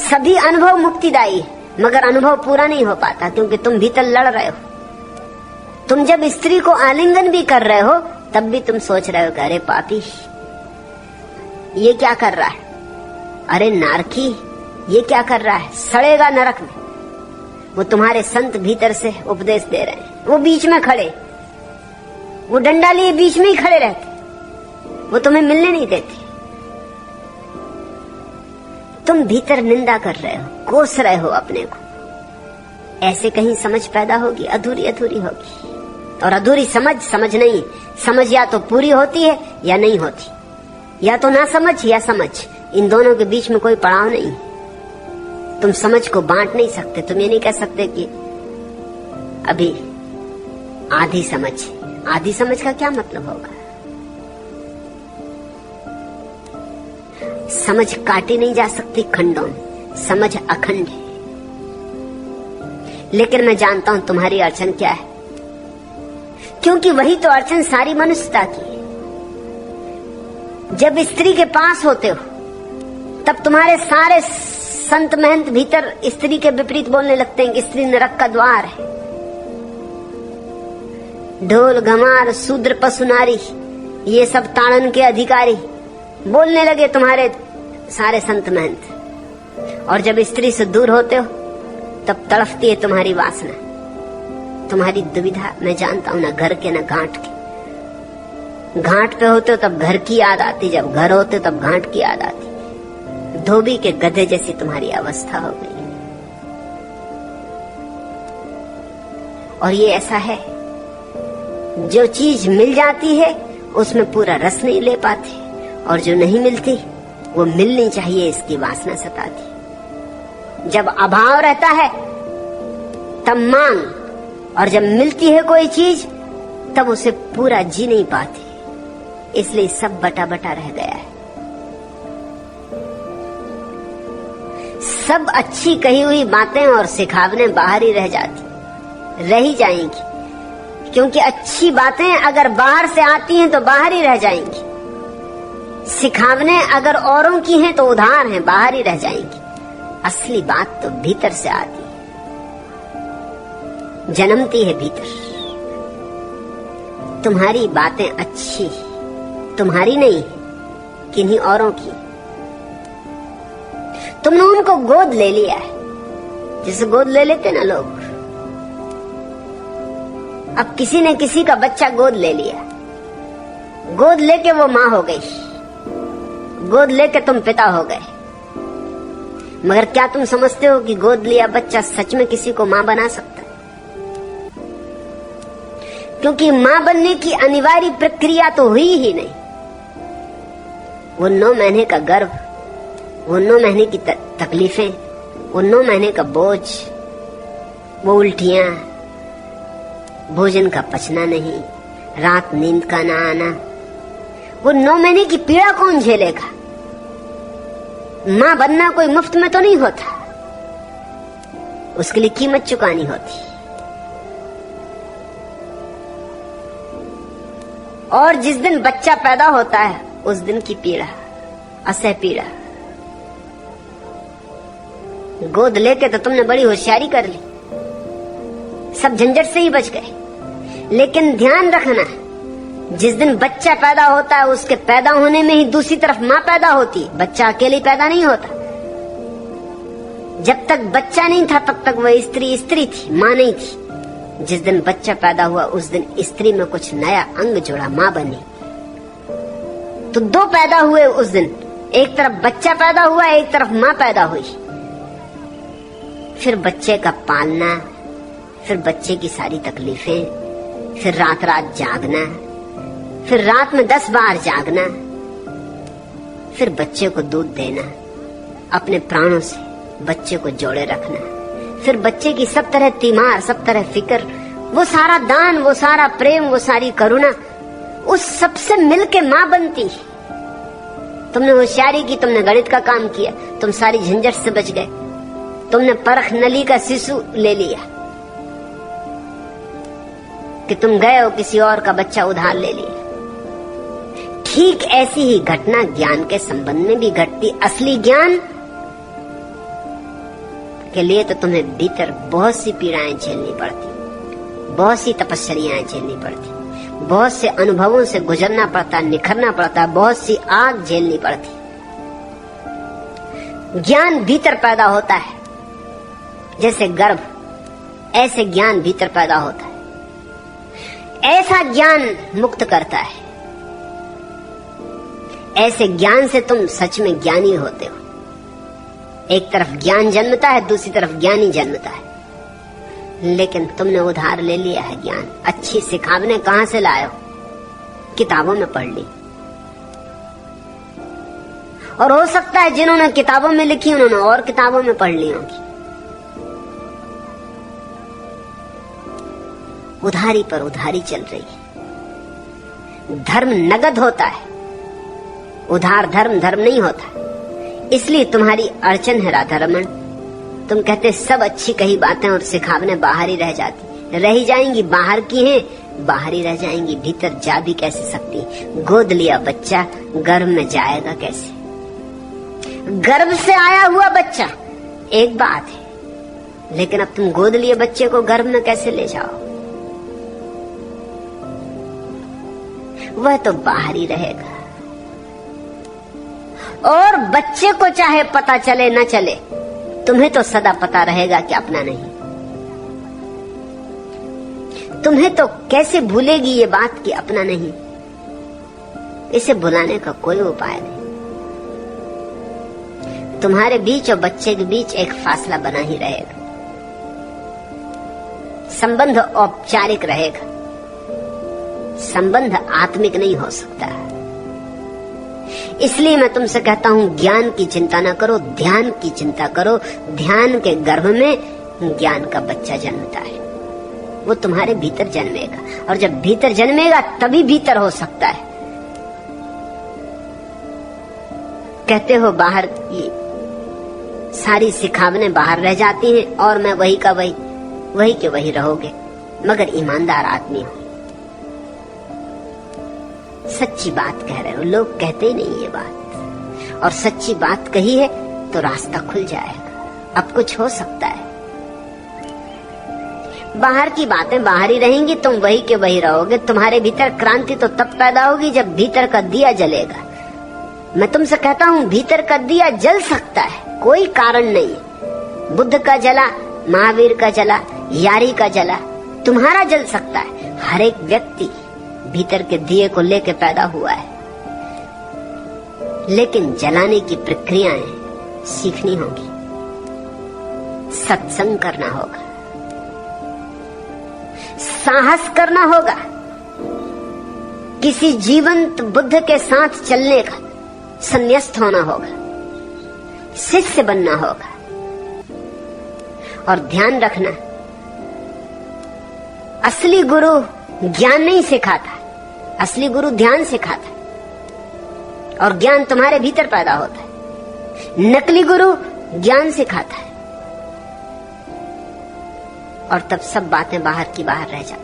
सभी अनुभव मुक्तिदायी है, मगर अनुभव पूरा नहीं हो पाता, क्योंकि तुम भीतर लड़ रहे हो। तुम जब स्त्री को आलिंगन भी कर रहे हो तब भी तुम सोच रहे हो कि अरे पापी ये क्या कर रहा है, अरे नारकी ये क्या कर रहा है, सड़ेगा नरक में। वो तुम्हारे संत भीतर से उपदेश दे रहे हैं, वो बीच में खड़े, वो डंडा लिए बीच में ही खड़े रहते, वो तुम्हें मिलने नहीं देते। तुम भीतर निंदा कर रहे हो, कोस रहे हो अपने को। ऐसे कहीं समझ पैदा होगी, अधूरी अधूरी होगी। और अधूरी समझ समझ नहीं, समझ या तो पूरी होती है या नहीं होती, या तो ना समझ या समझ। इन दोनों के बीच में कोई पड़ाव नहीं। तुम समझ को बांट नहीं सकते। तुम ये नहीं कह सकते कि अभी आधी समझ। आधी समझ का क्या मतलब होगा? समझ काटी नहीं जा सकती खंडों में, समझ अखंड है। लेकिन मैं जानता हूं तुम्हारी अड़चन क्या है, क्योंकि वही तो अड़चन सारी मनुष्यता की है। जब स्त्री के पास होते हो तब तुम्हारे सारे संत महंत भीतर स्त्री के विपरीत बोलने लगते हैं कि स्त्री नरक का द्वार है। ढोल गमार शूद्र पशु नारी ये सब ताड़न के अधिकारी बोलने लगे तुम्हारे सारे संत महंत। और जब स्त्री से दूर होते हो तब तड़फती है तुम्हारी वासना, तुम्हारी दुविधा मैं जानता हूं, ना घर के ना घाट के। घाट पे होते हो तब घर की याद आती, जब घर होते तब घाट की याद आती। धोबी के गधे जैसी तुम्हारी अवस्था हो गई। और ये ऐसा है, जो चीज मिल जाती है उसमें पूरा रस नहीं ले पाते, और जो नहीं मिलती वो मिलनी चाहिए इसकी वासना सताती। जब अभाव रहता है तब मांग, और जब मिलती है कोई चीज तब उसे पूरा जी नहीं पाते, इसलिए सब बटा बटा रह गया है। सब अच्छी कही हुई बातें और सिखावने बाहर ही रह ही जाएंगी, क्योंकि अच्छी बातें अगर बाहर से आती हैं तो बाहर ही रह जाएंगी। सिखावने अगर औरों की हैं तो उधार हैं, बाहर ही रह जाएंगी। असली बात तो भीतर से आती है, जन्मती है भीतर। तुम्हारी बातें अच्छी, तुम्हारी नहीं, किन्हीं औरों की। तुमने उनको गोद ले लिया है, जैसे गोद ले लेते ना लोग। अब किसी ने किसी का बच्चा गोद ले लिया, गोद लेके वो मां हो गई, गोद लेके तुम पिता हो गए। मगर क्या तुम समझते हो कि गोद लिया बच्चा सच में किसी को मां बना सकता है? क्योंकि मां बनने की अनिवार्य प्रक्रिया तो हुई ही नहीं। वो 9 महीने का गर्भ, वो 9 महीने की तकलीफें, वो 9 महीने का बोझ, वो उल्टियां, भोजन का पचना नहीं, रात नींद का ना आना, वो 9 महीने की पीड़ा कौन झेलेगा? मां बनना कोई मुफ्त में तो नहीं होता, उसके लिए कीमत चुकानी होती। और जिस दिन बच्चा पैदा होता है उस दिन की पीड़ा, असह पीड़ा। गोद लेके तो तुमने बड़ी होशियारी कर ली, सब झंझट से ही बच गए। लेकिन ध्यान रखना, जिस दिन बच्चा पैदा होता है उसके पैदा होने में ही दूसरी तरफ मां पैदा होती है। बच्चा अकेले पैदा नहीं होता। जब तक बच्चा नहीं था तब तक वह स्त्री थी, मां नहीं थी। जिस दिन बच्चा पैदा हुआ उस दिन स्त्री में कुछ नया अंग जुड़ा, मां बनी। तो 2 पैदा हुए उस दिन, एक तरफ बच्चा पैदा हुआ, एक तरफ मां पैदा हुई। फिर बच्चे का पालना, फिर बच्चे की सारी तकलीफें, फिर रात रात जागना, फिर रात में 10 बार जागना, फिर बच्चे को दूध देना, अपने प्राणों से बच्चे को जोड़े रखना, फिर बच्चे की सब तरह तीमार, सब तरह फिक्र, वो सारा दान, वो सारा प्रेम, वो सारी करुणा, उस सबसे मिलके मां बनती। तुमने होशियारी की, तुमने गणित का काम किया, तुम सारी झंझट से बच गए। तुमने परख नली का शिशु ले लिया कि तुम गए हो किसी और का बच्चा उधार ले लिया। ठीक ऐसी ही घटना ज्ञान के संबंध में भी घटती। असली ज्ञान के लिए तो तुम्हें भीतर बहुत सी पीड़ाएं झेलनी पड़ती, बहुत सी तपस्याएं झेलनी पड़ती, बहुत से अनुभवों से गुजरना पड़ता, निखरना पड़ता, बहुत सी आग झेलनी पड़ती। ज्ञान भीतर पैदा होता है, जैसे गर्भ, ऐसे ज्ञान भीतर पैदा होता है। ऐसा ज्ञान मुक्त करता है। ऐसे ज्ञान से तुम सच में ज्ञानी होते हो। एक तरफ ज्ञान जन्मता है, दूसरी तरफ ज्ञानी जन्मता है। लेकिन तुमने उधार ले लिया है ज्ञान। अच्छी सिखावने कहां से लाए हो? किताबों में पढ़ ली। और हो सकता है जिन्होंने किताबों में लिखी उन्होंने और किताबों में पढ़ ली होगी। उधारी पर उधारी चल रही है। धर्म नगद होता है, उधार धर्म नहीं होता। इसलिए तुम्हारी अड़चन है राधा रमन। तुम कहते सब अच्छी कही बातें और सिखावने बाहर ही रह जाती, रह ही जाएंगी। बाहर की हैं, बाहर ही रह जाएंगी, भीतर जा भी कैसे सकती? गोद लिया बच्चा गर्भ में जाएगा कैसे? गर्भ से आया हुआ बच्चा एक बात है, लेकिन अब तुम गोद लिए बच्चे को गर्भ में कैसे ले जाओ? वह तो बाहर ही रहेगा। और बच्चे को चाहे पता चले न चले, तुम्हें तो सदा पता रहेगा कि अपना नहीं। तुम्हें तो कैसे भूलेगी ये बात कि अपना नहीं। इसे भुलाने का कोई उपाय नहीं। तुम्हारे बीच और बच्चे के बीच एक फासला बना ही रहेगा। संबंध औपचारिक रहेगा, संबंध आत्मिक नहीं हो सकता। इसलिए मैं तुमसे कहता हूं, ज्ञान की चिंता ना करो, ध्यान की चिंता करो। ध्यान के गर्भ में ज्ञान का बच्चा जन्मता है, वो तुम्हारे भीतर जन्मेगा, और जब भीतर जन्मेगा तभी भीतर हो सकता है। कहते हो बाहर की सारी सिखावनें बाहर रह जाती हैं और मैं वही का वही, वही के वही रहोगे, मगर ईमानदार आदमी हो, सच्ची बात कह रहे हो। लोग कहते ही नहीं ये बात, और सच्ची बात कही है तो रास्ता खुल जाएगा। अब कुछ हो सकता है। बाहर की बातें बाहर ही रहेंगी, तुम वही के वही रहोगे। तुम्हारे भीतर क्रांति तो तब पैदा होगी जब भीतर का दिया जलेगा। मैं तुमसे कहता हूं, भीतर का दिया जल सकता है, कोई कारण नहीं है। बुद्ध का जला, महावीर का जला, यारी का जला, तुम्हारा जल सकता है। हर एक व्यक्ति भीतर के दिए को लेकर पैदा हुआ है, लेकिन जलाने की प्रक्रियाएं सीखनी होगी, सत्संग करना होगा, साहस करना होगा, किसी जीवंत बुद्ध के साथ चलने का संन्यस्त होना होगा, शिष्य बनना होगा। और ध्यान रखना, असली गुरु ज्ञान नहीं सिखाता, असली गुरु ध्यान सिखाता है, और ज्ञान तुम्हारे भीतर पैदा होता है। नकली गुरु ज्ञान सिखाता है, और तब सब बातें बाहर की बाहर रह जाती।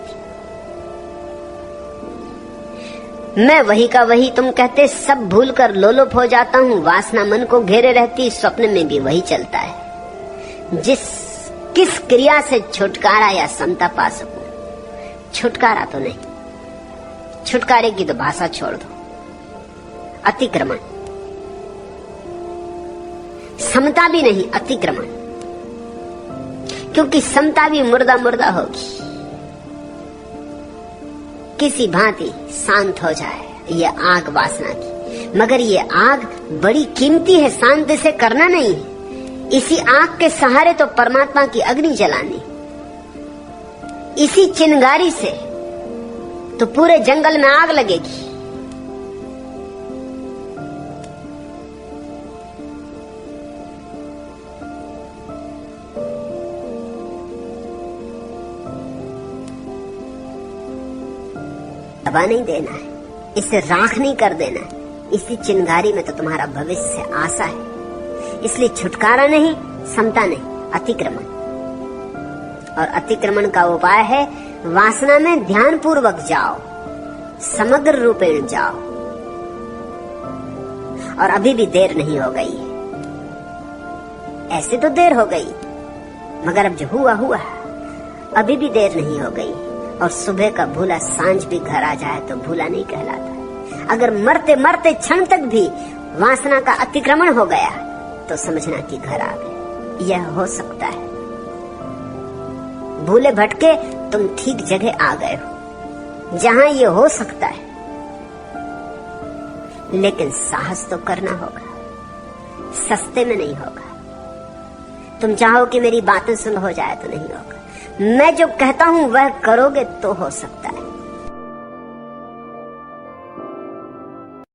मैं वही का वही तुम कहते, सब भूलकर लोलुप हो जाता हूं। वासना मन को घेरे रहती, स्वप्न में भी वही चलता है। किस क्रिया से छुटकारा या समता पा सकूं? छुटकारा तो नहीं, छुटकारे की तो भाषा छोड़ दो। अतिक्रमण, समता भी नहीं, अतिक्रमण। क्योंकि समता भी मुर्दा मुर्दा होगी। किसी भांति शांत हो जाए ये आग वासना की, मगर ये आग बड़ी कीमती है, शांति से करना नहीं है। इसी आग के सहारे तो परमात्मा की अग्नि जलानी, इसी चिंगारी से तो पूरे जंगल में आग लगेगी। दबा नहीं देना है, इसे राख नहीं कर देना है। इसी चिंगारी में तो तुम्हारा भविष्य आशा है। इसलिए छुटकारा नहीं, समता नहीं, अतिक्रमण। और अतिक्रमण का उपाय है, वासना में ध्यान पूर्वक जाओ, समग्र रूपेण जाओ। और अभी भी देर नहीं हो गई है। ऐसे तो देर हो गई, मगर अब जो हुआ हुआ, अभी भी देर नहीं हो गई। और सुबह का भूला सांझ भी घर आ जाए तो भूला नहीं कहलाता। अगर मरते मरते क्षण तक भी वासना का अतिक्रमण हो गया तो समझना कि घर आ गए। यह हो सकता है। भूले भटके तुम ठीक जगह आ गए हो जहां ये हो सकता है, लेकिन साहस तो करना होगा, सस्ते में नहीं होगा। तुम चाहो कि मेरी बातें सुन हो जाए तो नहीं होगा। मैं जो कहता हूं वह करोगे तो हो सकता है।